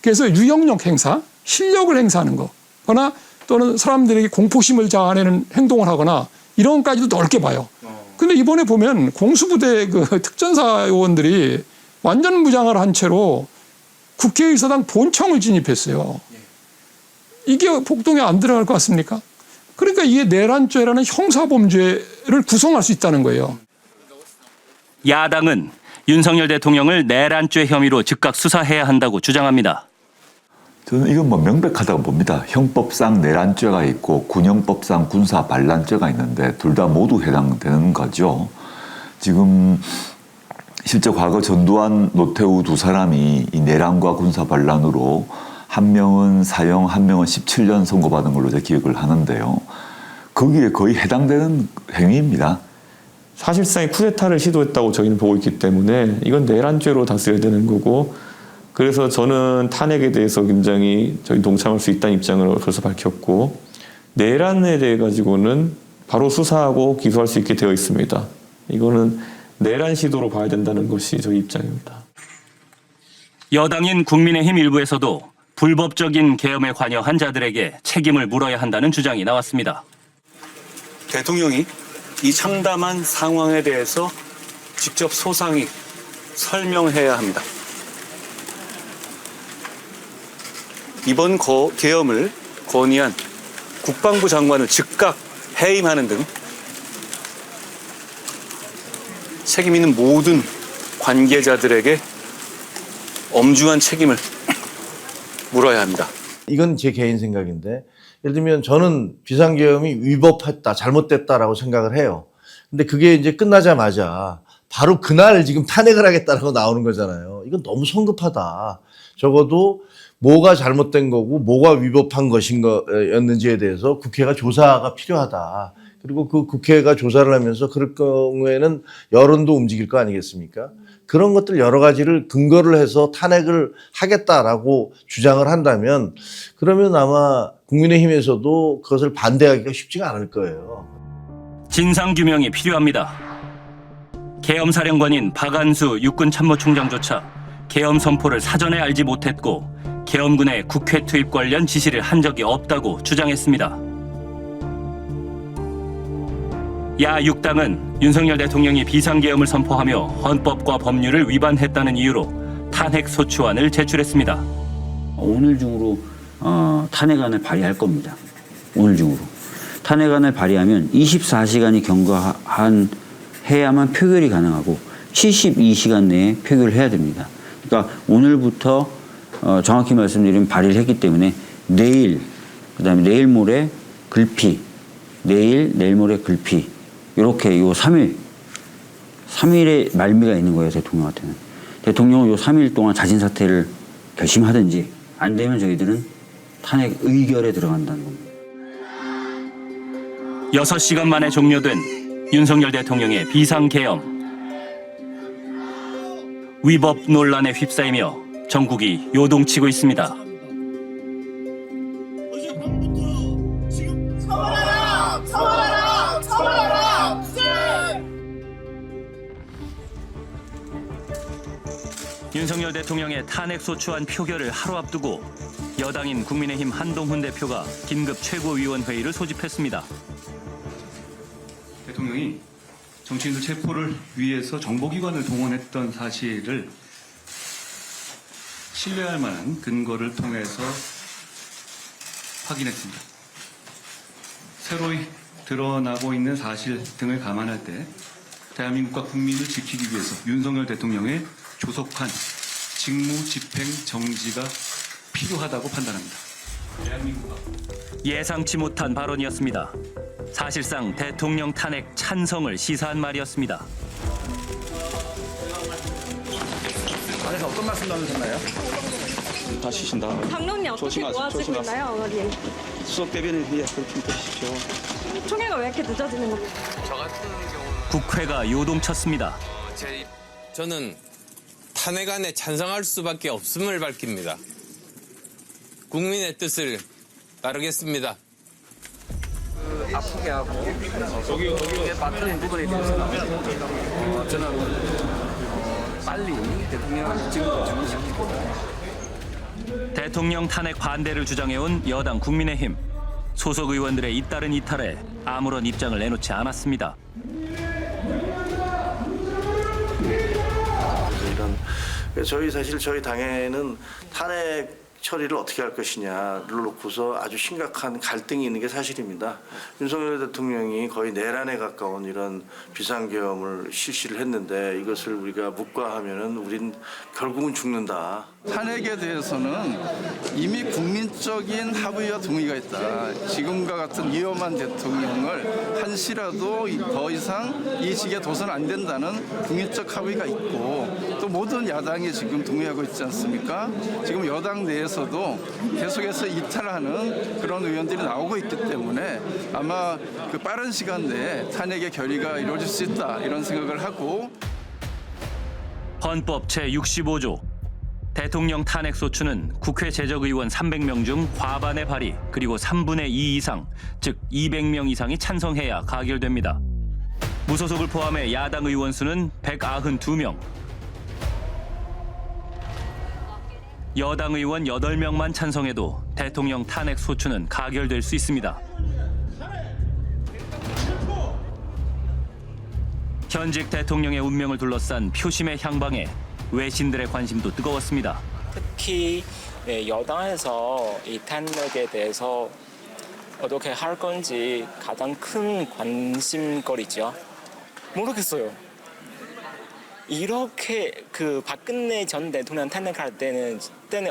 그래서 유형력 행사, 실력을 행사하는 거거나 또는 사람들에게 공포심을 자아내는 행동을 하거나 이런 것까지도 넓게 봐요. 근데 이번에 보면 공수부대 특전사 요원들이 완전 무장을 한 채로 국회의사당 본청을 진입했어요. 이게 폭동에 안 들어갈 것 같습니까? 그러니까 이게 내란죄라는 형사범죄를 구성할 수 있다는 거예요. 야당은 윤석열 대통령을 내란죄 혐의로 즉각 수사해야 한다고 주장합니다. 저는 이건 뭐 명백하다고 봅니다. 형법상 내란죄가 있고 군형법상 군사 반란죄가 있는데 둘 다 모두 해당되는 거죠. 지금 실제 과거 전두환, 노태우 두 사람이 이 내란과 군사 반란으로 한 명은 사형, 한 명은 17년 선고받은 걸로 제 기억을 하는데요. 거기에 거의 해당되는 행위입니다. 사실상의 쿠데타를 시도했다고 저희는 보고 있기 때문에 이건 내란죄로 다스려야 되는 거고, 그래서 저는 탄핵에 대해서 굉장히 저희 동참할 수 있다는 입장을 벌써 밝혔고, 내란에 대해 가지고는 바로 수사하고 기소할 수 있게 되어 있습니다. 이거는 내란 시도로 봐야 된다는 것이 저희 입장입니다. 여당인 국민의힘 일부에서도 불법적인 계엄에 관여한 자들에게 책임을 물어야 한다는 주장이 나왔습니다. 대통령이 이 참담한 상황에 대해서 직접 소상히 설명해야 합니다. 이번 계엄을 건의한 국방부 장관을 즉각 해임하는 등 책임 있는 모든 관계자들에게 엄중한 책임을 물어야 합니다. 이건 제 개인 생각인데, 예를 들면 저는 비상계엄이 위법했다, 잘못됐다라고 생각을 해요. 근데 그게 이제 끝나자마자 바로 그날 지금 탄핵을 하겠다라고 나오는 거잖아요. 이건 너무 성급하다. 적어도 뭐가 잘못된 거고 뭐가 위법한 것인가였는지에 대해서 국회가 조사가 필요하다. 그리고 그 국회가 조사를 하면서 그럴 경우에는 여론도 움직일 거 아니겠습니까? 그런 것들 여러 가지를 근거를 해서 탄핵을 하겠다라고 주장을 한다면, 그러면 아마 국민의힘에서도 그것을 반대하기가 쉽지가 않을 거예요. 진상규명이 필요합니다. 계엄사령관인 박안수 육군참모총장조차 계엄 선포를 사전에 알지 못했고 계엄군의 국회 투입 관련 지시를 한 적이 없다고 주장했습니다. 야6당은 윤석열 대통령이 비상계엄을 선포하며 헌법과 법률을 위반했다는 이유로 탄핵소추안을 제출했습니다. 오늘 중으로 탄핵안을 발의할 겁니다. 오늘 중으로. 탄핵안을 발의하면 24시간이 경과한 해야만 표결이 가능하고 72시간 내에 표결을 해야 됩니다. 그러니까 오늘부터 정확히 말씀드리면 발의를 했기 때문에 내일, 그다음에 내일 모레 글피, 내일 모레 글피, 이렇게 요 3일의 말미가 있는 거예요, 대통령한테는. 대통령은 요 3일 동안 자진 사퇴를 결심하든지 안 되면 저희들은 탄핵 의결에 들어간다는 겁니다. 6시간 만에 종료된 윤석열 대통령의 비상계엄. 위법 논란에 휩싸이며 전국이 요동치고 있습니다. 윤석열 대통령의 탄핵소추안 표결을 하루 앞두고 여당인 국민의힘 한동훈 대표가 긴급 최고위원회의를 소집했습니다. 대통령이 정치인들 체포를 위해서 정보기관을 동원했던 사실을 신뢰할 만한 근거를 통해서 확인했습니다. 새로이 드러나고 있는 사실 등을 감안할 때 대한민국과 국민을 지키기 위해서 윤석열 대통령의 조속한 직무집행 정지가 필요하다고 판단합니다. 예상치 못한 발언이었습니다. 사실상 대통령 탄핵 찬성을 시사한 말이었습니다. 안에서 어떤 말씀 나누셨나요? 다 쉬신다. 당론이 어떻게 도와주고 있나요, 어머니? 수석 대변인 회의 그렇게 해주십시오. 총회가 왜 이렇게 늦어지는 겁니까? 저 같은 경우는 국회가 요동쳤습니다. 저는 탄핵안에 찬성할 수밖에 없음을 밝힙니다. 국민의 뜻을 따르겠습니다. 아프게 하고 여기에 맞는 부분에 대해서 저는 빨리 대통령을 지금도 정리시키고 대통령 탄핵 반대를 주장해온 여당 국민의힘. 소속 의원들의 잇따른 이탈에 아무런 입장을 내놓지 않았습니다. 저희 당에는 탄핵 처리를 어떻게 할 것이냐를 놓고서 아주 심각한 갈등이 있는 게 사실입니다. 윤석열 대통령이 거의 내란에 가까운 이런 비상계엄을 실시를 했는데 이것을 우리가 묵과하면은 우린 결국은 죽는다. 탄핵에 대해서는 이미 국민적인 합의와 동의가 있다. 지금과 같은 위험한 대통령을 한시라도 더 이상 이 직에 둬서는 안 된다는 국민적 합의가 있고 또 모든 야당이 지금 동의하고 있지 않습니까? 지금 여당 내에서도 계속해서 이탈하는 그런 의원들이 나오고 있기 때문에 아마 그 빠른 시간 내에 탄핵의 결의가 이루어질 수 있다 이런 생각을 하고 헌법 제65조 대통령 탄핵 소추는 국회 재적의원 300명 중 과반의 발의 그리고 3분의 2 이상, 즉 200명 이상이 찬성해야 가결됩니다. 무소속을 포함해 야당 의원 수는 192명. 여당 의원 8명만 찬성해도 대통령 탄핵 소추는 가결될 수 있습니다. 현직 대통령의 운명을 둘러싼 표심의 향방에 외신들의 관심도 뜨거웠습니다. 특히 여당에서 이 탄핵에 대해서 어떻게 할 건지 가장 큰 관심거리죠. 모르겠어요. 이렇게 그 박근혜 전 대통령 탄핵할 때는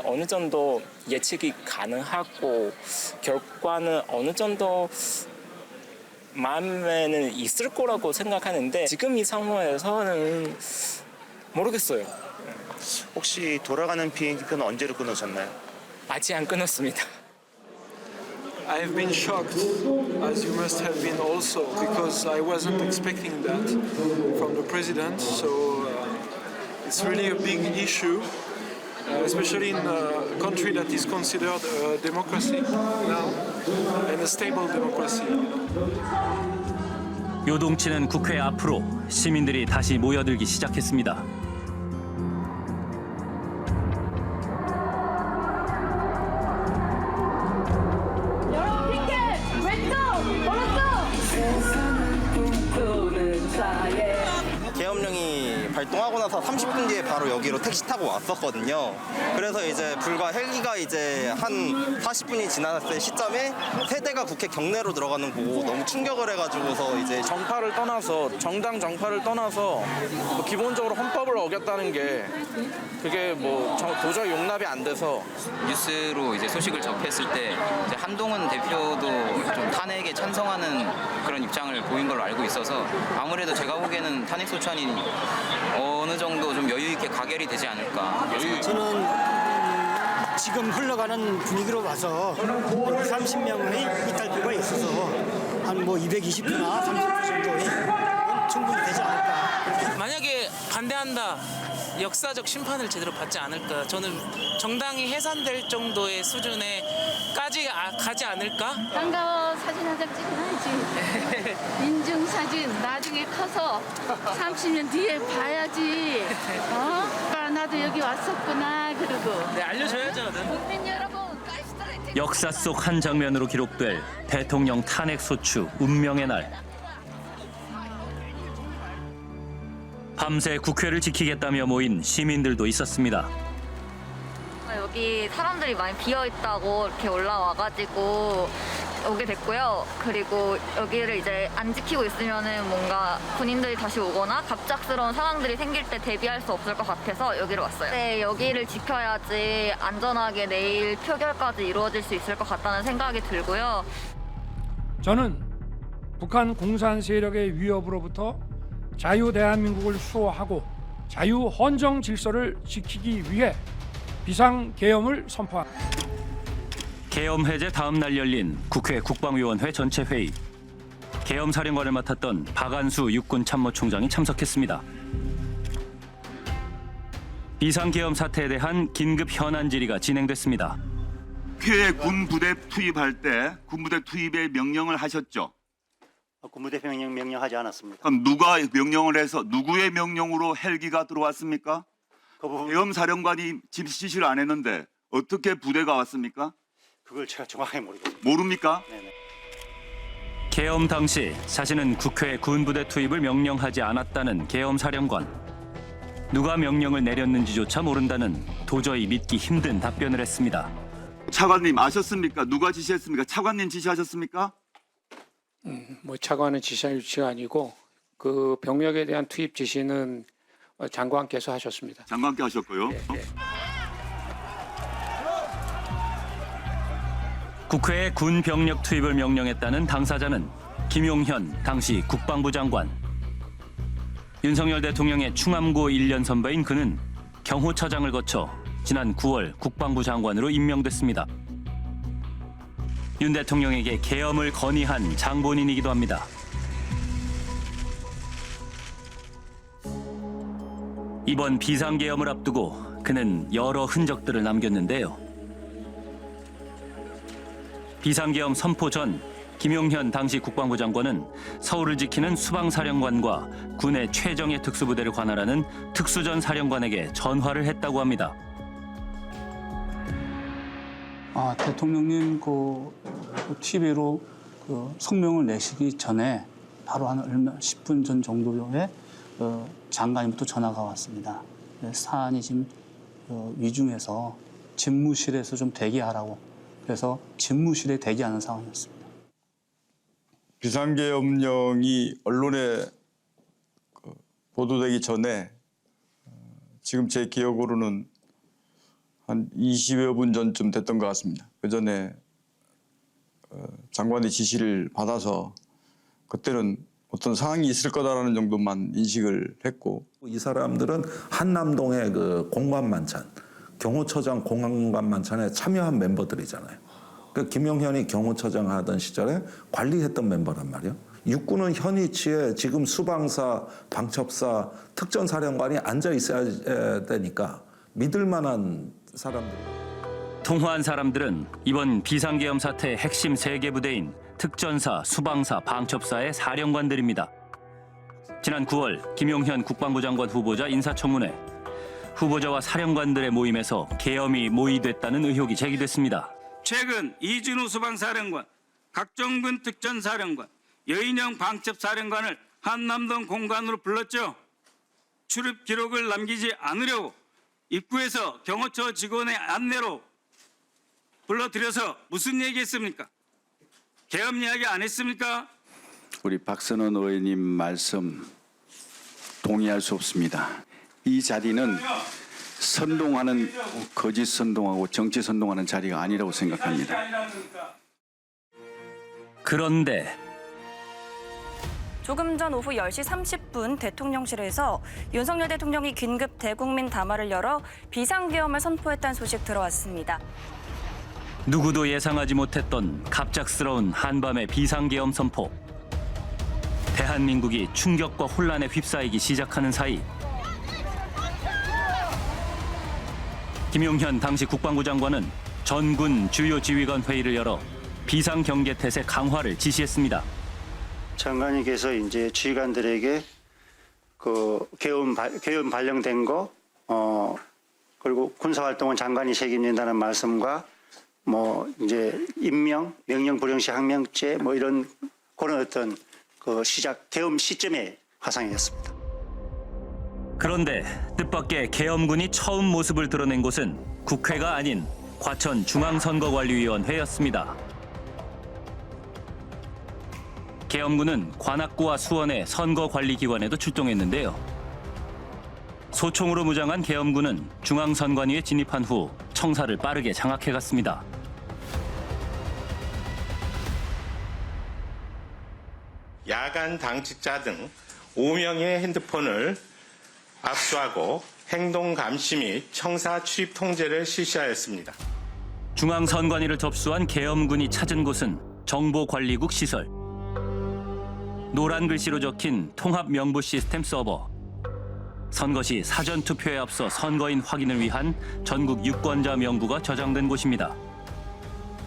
어느 정도 예측이 가능하고 결과는 어느 정도 마음에는 있을 거라고 생각하는데 지금 이 상황에서는 모르겠어요. 혹시 돌아가는 비행기표는 언제로 끊으셨나요? 아직 안 끊었습니다. I have been shocked, as you must have been also, because I wasn't expecting that from the president. So it's really a big issue, especially in a country that is considered a democracy now, and a stable democracy. 요동치는 국회 앞으로 시민들이 다시 모여들기 시작했습니다. 계엄령이 발동하고 나서 30분 뒤에 바로 여기로 택시 타고 왔었거든요. 그래서 이제 불과 헬기가 이제 한 40분이 지났을 시점에 세대가 국회 경내로 들어가는 거 보고 너무 충격을 해가지고서 이제 정파를 떠나서 정당 정파를 떠나서 뭐 기본적으로 헌법을 어겼다는 게 그게 뭐 도저히 용납이 안 돼서 뉴스로 이제 소식을 접했을 때 이제 한동훈 대표도 좀 탄핵에 찬성하는 그런 입장을 보인 걸로 알고 있어서 아무래도 제가 보기에는 탄핵 소추안이 어느 정도 좀 여유 있게 가결이 되지 않을까. 저는 지금 흘러가는 분위기로 봐서 30명의 이탈표가 있어서 한 뭐 220표나 30표 정도의 충분히 되지 않을까. 만약에 반대한다. 역사적 심판을 제대로 받지 않을까. 저는 정당이 해산될 정도의 수준에까지 가지 않을까. 반가워. 사진 한 장 찍어야지. 인증사진 나중에 커서 30년 뒤에 봐야지. 나도 여기 왔었구나. 그러고. 네, 알려줘야죠. 국민 여러분. 역사 속 한 장면으로 기록될 대통령 탄핵 소추 운명의 날. 밤새 국회를 지키겠다며 모인 시민들도 있었습니다. 여기 사람들이 많이 비어있다고 이렇게 올라와가지고 오게 됐고요. 그리고 여기를 이제 안 지키고 있으면은 뭔가 군인들이 다시 오거나 갑작스러운 상황들이 생길 때 대비할 수 없을 것 같아서 여기로 왔어요. 네, 여기를 지켜야지 안전하게 내일 표결까지 이루어질 수 있을 것 같다는 생각이 들고요. 저는 북한 공산 세력의 위협으로부터 자유 대한민국을 수호하고 자유 헌정 질서를 지키기 위해 비상계엄을 선포합니다. 계엄 해제 다음 날 열린 국회 국방위원회 전체 회의. 계엄 사령관을 맡았던 박안수 육군참모총장이 참석했습니다. 비상계엄 사태에 대한 긴급 현안 질의가 진행됐습니다. 국회에 군부대 투입할 때 군부대 투입의 명령을 하셨죠? 군부대 명령하지 않았습니다. 그럼 누가 명령을 해서 누구의 명령으로 헬기가 들어왔습니까? 계엄 사령관이 지시를 안 했는데 어떻게 부대가 왔습니까? 그걸 제가 정확하게 모르겠습니다. 모릅니까? 네네. 계엄 당시 자신은 국회에 군부대 투입을 명령하지 않았다는 계엄 사령관. 누가 명령을 내렸는지조차 모른다는 도저히 믿기 힘든 답변을 했습니다. 차관님 아셨습니까? 누가 지시했습니까? 차관님 지시하셨습니까? 뭐 차관은 지시한 유치가 아니고 그 병력에 대한 투입 지시는 장관께서 하셨습니다. 장관께 하셨고요. 국회에 군 병력 투입을 명령했다는 당사자는 김용현 당시 국방부 장관. 윤석열 대통령의 충암고 1년 선배인 그는 경호처장을 거쳐 지난 9월 국방부 장관으로 임명됐습니다. 윤 대통령에게 계엄을 건의한 장본인이기도 합니다. 이번 비상계엄을 앞두고 그는 여러 흔적들을 남겼는데요. 비상계엄 선포 전 김용현 당시 국방부 장관은 서울을 지키는 수방사령관과 군의 최정예 특수부대를 관할하는 특수전 사령관에게 전화를 했다고 합니다. 대통령님 TV로 성명을 내시기 전에 바로 한 10분 전 정도에 장관님부터 전화가 왔습니다. 사안이 지금 위중해서 집무실에서 좀 대기하라고. 그래서 집무실에 대기하는 상황이었습니다. 비상계엄령이 언론에 보도되기 전에 지금 제 기억으로는 한 20여 분 전쯤 됐던 것 같습니다. 그 전에 장관의 지시를 받아서 그때는 어떤 상황이 있을 거다라는 정도만 인식을 했고, 이 사람들은 한남동의 그 공관만찬, 경호처장 공관만찬에 참여한 멤버들이잖아요. 그 김용현이 경호처장 하던 시절에 관리했던 멤버란 말이에요. 육군은 현 위치에 지금 수방사, 방첩사, 특전사령관이 앉아 있어야 되니까 믿을 만한 사람들. 통화한 사람들은 이번 비상계엄 사태의 핵심 3개 부대인 특전사, 수방사, 방첩사의 사령관들입니다. 지난 9월 김용현 국방부 장관 후보자 인사청문회. 후보자와 사령관들의 모임에서 계엄이 모의됐다는 의혹이 제기됐습니다. 최근 이준우 수방사령관, 각종군 특전사령관, 여인영 방첩사령관을 한남동 공관으로 불렀죠. 출입 기록을 남기지 않으려고 입구에서 경호처 직원의 안내로 불러들여서 무슨 얘기했습니까? 계엄 이야기 안 했습니까? 우리 박선원 의원님 말씀 동의할 수 없습니다. 이 자리는 선동하는, 거짓 선동하고 정치 선동하는 자리가 아니라고 생각합니다. 그런데 조금 전 오후 10시 30분 대통령실에서 윤석열 대통령이 긴급 대국민 담화를 열어 비상계엄을 선포했다는 소식 들어왔습니다. 누구도 예상하지 못했던 갑작스러운 한밤의 비상계엄 선포. 대한민국이 충격과 혼란에 휩싸이기 시작하는 사이 김용현 당시 국방부 장관은 전군 주요 지휘관 회의를 열어 비상경계태세 강화를 지시했습니다. 장관님께서 이제 지휘관들에게 그 계엄 발령된 거, 그리고 군사활동은 장관이 책임진다는 말씀과 뭐 이제 임명, 명령 불행 시 항명죄 뭐 이런 그런 어떤 그 시작 계엄 시점에 화상이었습니다. 그런데 뜻밖의 계엄군이 처음 모습을 드러낸 곳은 국회가 아닌 과천 중앙선거관리위원회였습니다. 계엄군은 관악구와 수원의 선거관리기관에도 출동했는데요. 소총으로 무장한 계엄군은 중앙선관위에 진입한 후 청사를 빠르게 장악해갔습니다. 야간 당직자 등 5명의 핸드폰을 압수하고 행동 감시 및 청사 출입 통제를 실시하였습니다. 중앙선관위를 접수한 계엄군이 찾은 곳은 정보관리국 시설. 노란 글씨로 적힌 통합 명부 시스템 서버. 선거 시 사전 투표에 앞서 선거인 확인을 위한 전국 유권자 명부가 저장된 곳입니다.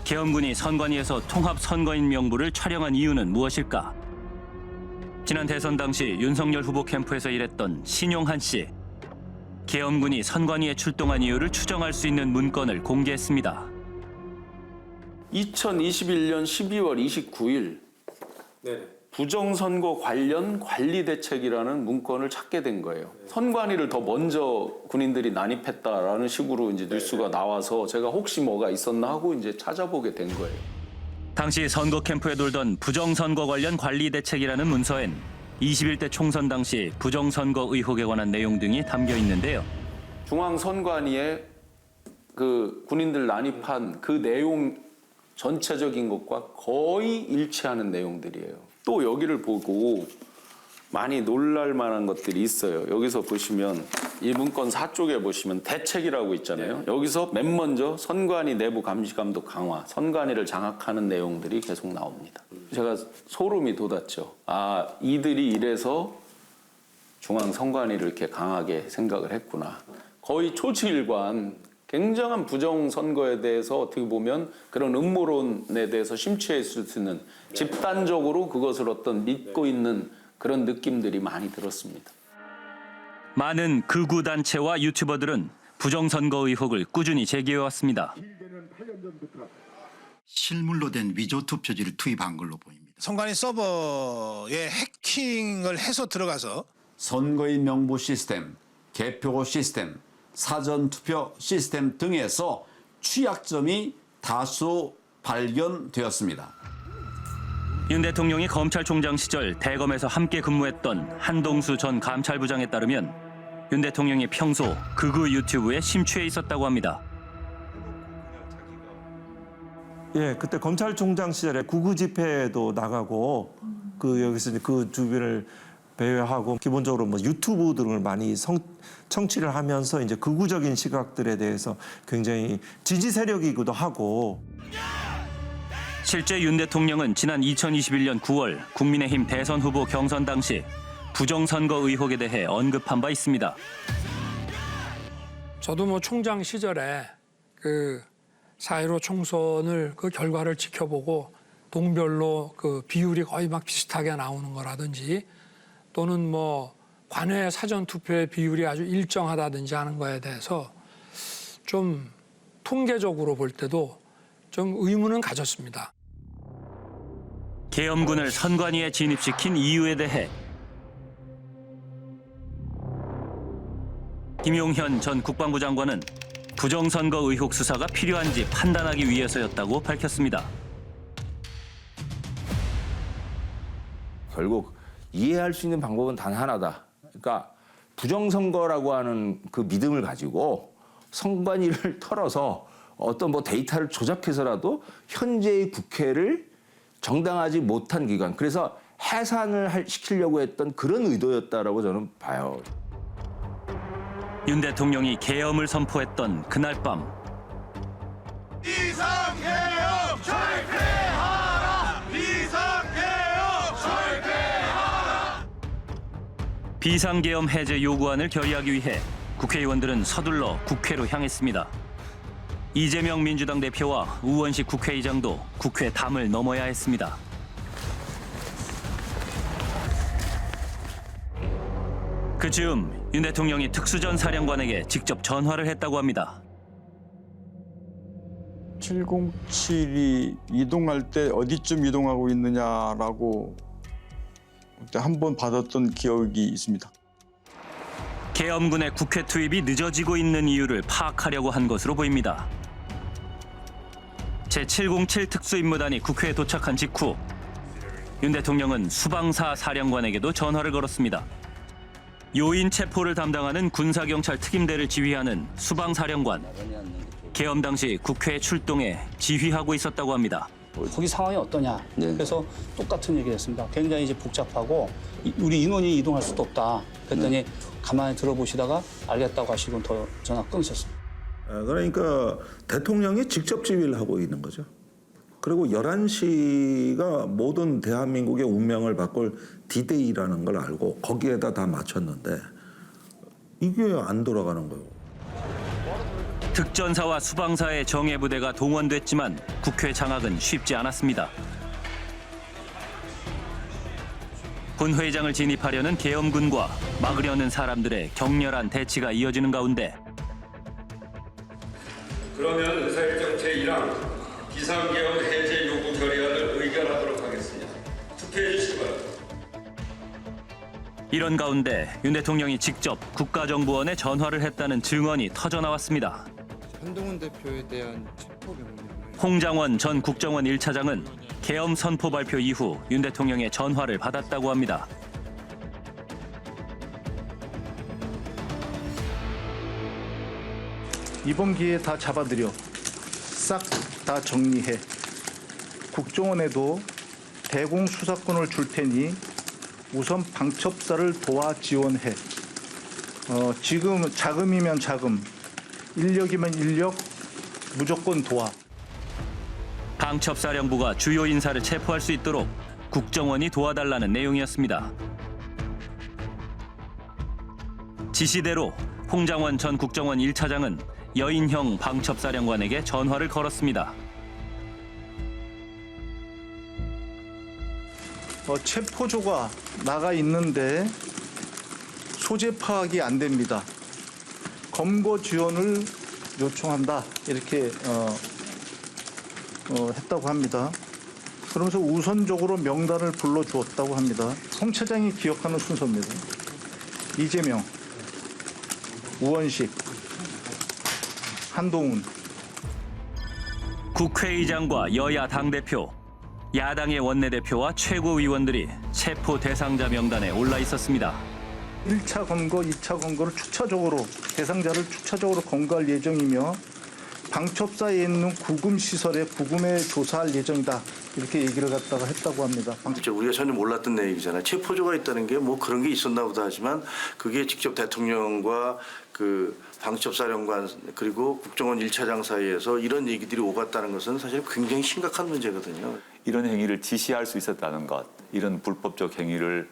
계엄군이 선관위에서 통합 선거인 명부를 촬영한 이유는 무엇일까? 지난 대선 당시 윤석열 후보 캠프에서 일했던 신용한 씨. 계엄군이 선관위에 출동한 이유를 추정할 수 있는 문건을 공개했습니다. 2021년 12월 29일 부정선거 관련 관리 대책이라는 문건을 찾게 된 거예요. 선관위를 더 먼저 군인들이 난입했다라는 식으로 이제 뉴스가 나와서 제가 혹시 뭐가 있었나 하고 이제 찾아보게 된 거예요. 당시 선거 캠프에 돌던 부정선거 관련 관리 대책이라는 문서엔 21대 총선 당시 부정선거 의혹에 관한 내용 등이 담겨 있는데요. 중앙선관위에 그 군인들 난입한 그 내용 전체적인 것과 거의 일치하는 내용들이에요. 또 여기를 보고 많이 놀랄 만한 것들이 있어요. 여기서 보시면 이 문건 4쪽에 보시면 대책이라고 있잖아요. 여기서 맨 먼저 선관위 내부 감시 감독 강화, 선관위를 장악하는 내용들이 계속 나옵니다. 제가 소름이 돋았죠. 아, 이들이 이래서 중앙선관위를 이렇게 강하게 생각을 했구나. 거의 초지일관 굉장한 부정선거에 대해서 어떻게 보면 그런 음모론에 대해서 심취했을 수 있는 집단적으로 그것을 어떤 믿고 있는 그런 느낌들이 많이 들었습니다. 많은 극우 단체와 유튜버들은 부정선거 의혹을 꾸준히 제기해왔습니다. 실물로 된 위조 투표지를 투입한 걸로 보입니다. 선관위 서버에 해킹을 해서 들어가서 선거인 명부 시스템, 개표고 시스템, 사전투표 시스템 등에서 취약점이 다수 발견되었습니다. 윤 대통령이 검찰총장 시절 대검에서 함께 근무했던 한동수 전 감찰부장에 따르면 윤 대통령이 평소 극우 유튜브에 심취해 있었다고 합니다. 예, 그때 검찰총장 시절에 구구 집회에도 나가고 여기서 그 주변을 배회하고 기본적으로 뭐 유튜브 등을 많이 청취를 하면서 이제 극우적인 시각들에 대해서 굉장히 지지 세력이기도 하고. 실제 윤 대통령은 지난 2021년 9월 국민의힘 대선 후보 경선 당시 부정선거 의혹에 대해 언급한 바 있습니다. 저도 뭐 총장 시절에 그 4.15 총선을 그 결과를 지켜보고 동별로 그 비율이 거의 막 비슷하게 나오는 거라든지 또는 뭐 관외 사전 투표의 비율이 아주 일정하다든지 하는 거에 대해서 좀 통계적으로 볼 때도 좀 의문은 가졌습니다. 계엄군을 선관위에 진입시킨 이유에 대해 김용현 전 국방부 장관은 부정선거 의혹 수사가 필요한지 판단하기 위해서였다고 밝혔습니다. 결국 이해할 수 있는 방법은 단 하나다. 그러니까 부정선거라고 하는 그 믿음을 가지고 선관위를 털어서 어떤 뭐 데이터를 조작해서라도 현재의 국회를 정당하지 못한 기관, 그래서 해산을 시키려고 했던 그런 의도였다라고 저는 봐요. 윤 대통령이 계엄을 선포했던 그날 밤 비상계엄 철폐하라! 비상계엄 철폐하라! 비상계엄 해제 요구안을 결의하기 위해 국회의원들은 서둘러 국회로 향했습니다. 이재명 민주당 대표와 우원식 국회의장도 국회 담을 넘어야 했습니다. 그 즈음 윤 대통령이 특수전 사령관에게 직접 전화를 했다고 합니다. 707이 이동할 때 어디쯤 이동하고 있느냐라고 그때 한 번 받았던 기억이 있습니다. 계엄군의 국회 투입이 늦어지고 있는 이유를 파악하려고 한 것으로 보입니다. 제707 특수임무단이 국회에 도착한 직후 윤 대통령은 수방사 사령관에게도 전화를 걸었습니다. 요인 체포를 담당하는 군사경찰 특임대를 지휘하는 수방사령관. 계엄 당시 국회에 출동해 지휘하고 있었다고 합니다. 거기 상황이 어떠냐. 그래서 똑같은 얘기를 했습니다. 굉장히 이제 복잡하고 우리 인원이 이동할 수도 없다. 그랬더니 가만히 들어보시다가 알겠다고 하시고 더 전화 끊으셨습니다. 그러니까 대통령이 직접 지휘를 하고 있는 거죠. 그리고 11시가 모든 대한민국의 운명을 바꿀 D-Day라는 걸 알고 거기에다 다 맞췄는데 이게 안 돌아가는 거예요. 특전사와 수방사의 정예부대가 동원됐지만 국회 장악은 쉽지 않았습니다. 본회의장을 진입하려는 계엄군과 막으려는 사람들의 격렬한 대치가 이어지는 가운데 그러면 의사일정 제1항 비상계엄 해제 요구 결의안을 의결하도록 하겠습니다. 투표해 주시기 바랍니다. 이런 가운데 윤 대통령이 직접 국가정보원에 전화를 했다는 증언이 터져나왔습니다. 한동훈 대표에 대한 체포 명령을 홍장원 전 국정원 1차장은 계엄 선포 발표 이후 윤 대통령의 전화를 받았다고 합니다. 이번 기회에 다 잡아들여 싹 다 정리해 국정원에도 대공 수사권을 줄 테니 우선 방첩사를 도와 지원해. 지금 자금이면 자금, 인력이면 인력 무조건 도와. 방첩사령부가 주요 인사를 체포할 수 있도록 국정원이 도와달라는 내용이었습니다. 지시대로 홍장원 전 국정원 1차장은 여인형 방첩사령관에게 전화를 걸었습니다. 체포조가 나가 있는데 소재 파악이 안 됩니다. 검거 지원을 요청한다 이렇게 했다고 합니다. 그러면서 우선적으로 명단을 불러주었다고 합니다. 홍 차장이 기억하는 순서입니다. 이재명, 우원식, 한동훈. 국회의장과 여야 당대표, 야당의 원내대표와 최고위원들이 체포 대상자 명단에 올라 있었습니다. 1차 검거, 2차 검거를 추차적으로 대상자를 추차적으로 검거할 예정이며 방첩사에 있는 구금 시설에 구금에 조사할 예정이다. 이렇게 얘기를 갖다가 했다고 합니다. 우리가 전혀 몰랐던 내용이잖아요. 체포조가 있다는 게 뭐 그런 게 있었나 보다 하지만 그게 직접 대통령과 그 방첩사령관 그리고 국정원 1차장 사이에서 이런 얘기들이 오갔다는 것은 사실 굉장히 심각한 문제거든요. 이런 행위를 지시할 수 있었다는 것, 이런 불법적 행위를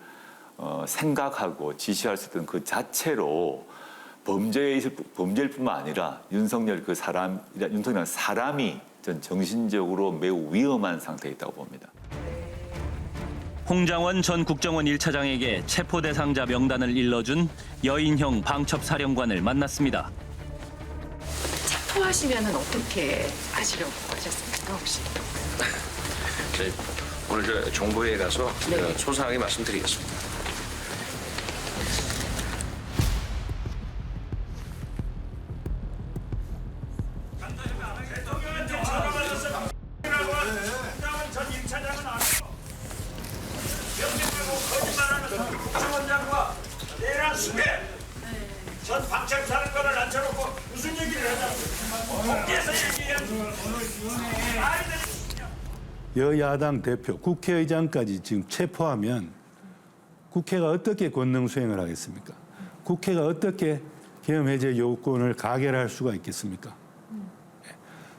생각하고 지시할 수 있던 그 자체로 범죄일 뿐만 아니라 윤석열 사람이 전 정신적으로 매우 위험한 상태에 있다고 봅니다. 홍장원 전 국정원 1차장에게 체포 대상자 명단을 일러준 여인형 방첩사령관을 만났습니다. 체포하시면은 어떻게 하시려고 하셨습니까, 혹시? 저희 오늘 정보회에 가서 소상하게 말씀드리겠습니다. 국정원장과 내란 수배 전 방첩사령관을 앉혀놓고 무슨 얘기를 하냐고 국회에서 얘기해. 여야당 대표, 국회의장까지 지금 체포하면 국회가 어떻게 권능 수행을 하겠습니까? 국회가 어떻게 계엄 해제 요구권을 가결할 수가 있겠습니까?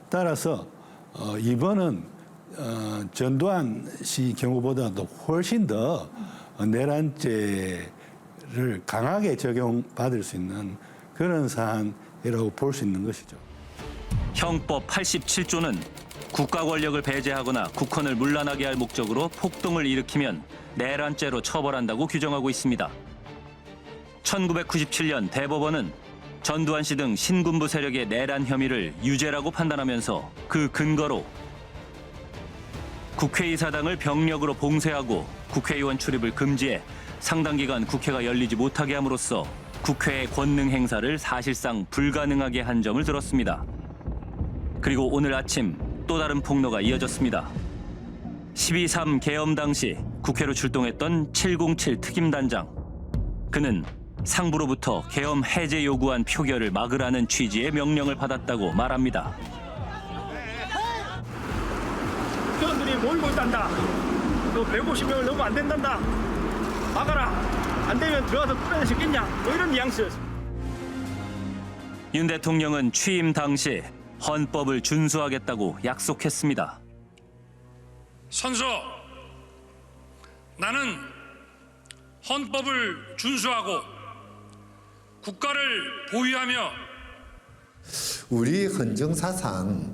따라서 이번은 전두환 씨 경우보다도 훨씬 더 내란죄를 강하게 적용받을 수 있는 그런 사안이라고 볼 수 있는 것이죠. 형법 87조는 국가 권력을 배제하거나 국헌을 문란하게 할 목적으로 폭동을 일으키면 내란죄로 처벌한다고 규정하고 있습니다. 1997년 대법원은 전두환 씨 등 신군부 세력의 내란 혐의를 유죄라고 판단하면서 그 근거로 국회의사당을 병력으로 봉쇄하고 국회의원 출입을 금지해 상당 기간 국회가 열리지 못하게 함으로써 국회의 권능 행사를 사실상 불가능하게 한 점을 들었습니다. 그리고 오늘 아침 또 다른 폭로가 이어졌습니다. 12.3 계엄 당시 국회로 출동했던 707 특임단장. 그는 상부로부터 계엄 해제 요구안 표결을 막으라는 취지의 명령을 받았다고 말합니다. 국회의원들이 모이고 있단다. 너 150명을 넘으면 안 된단다. 막아라. 안 되면 들어가서 풀어낼 수 있겠냐. 뭐 이런 뉘앙스였습니다. 윤 대통령은 취임 당시 헌법을 준수하겠다고 약속했습니다. 선서, 나는 헌법을 준수하고 국가를 보유하며 우리 헌정사상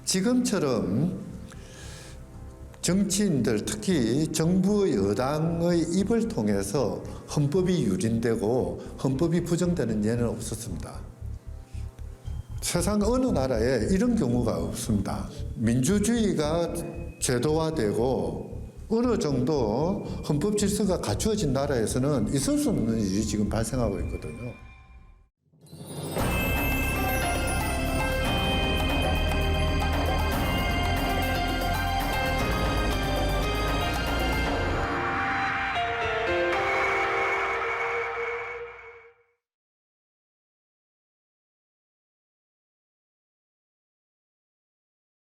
지금처럼 정치인들 특히 정부 여당의 입을 통해서 헌법이 유린되고 헌법이 부정되는 예는 없었습니다. 세상 어느 나라에 이런 경우가 없습니다. 민주주의가 제도화되고 어느 정도 헌법 질서가 갖추어진 나라에서는 있을 수 없는 일이 지금 발생하고 있거든요.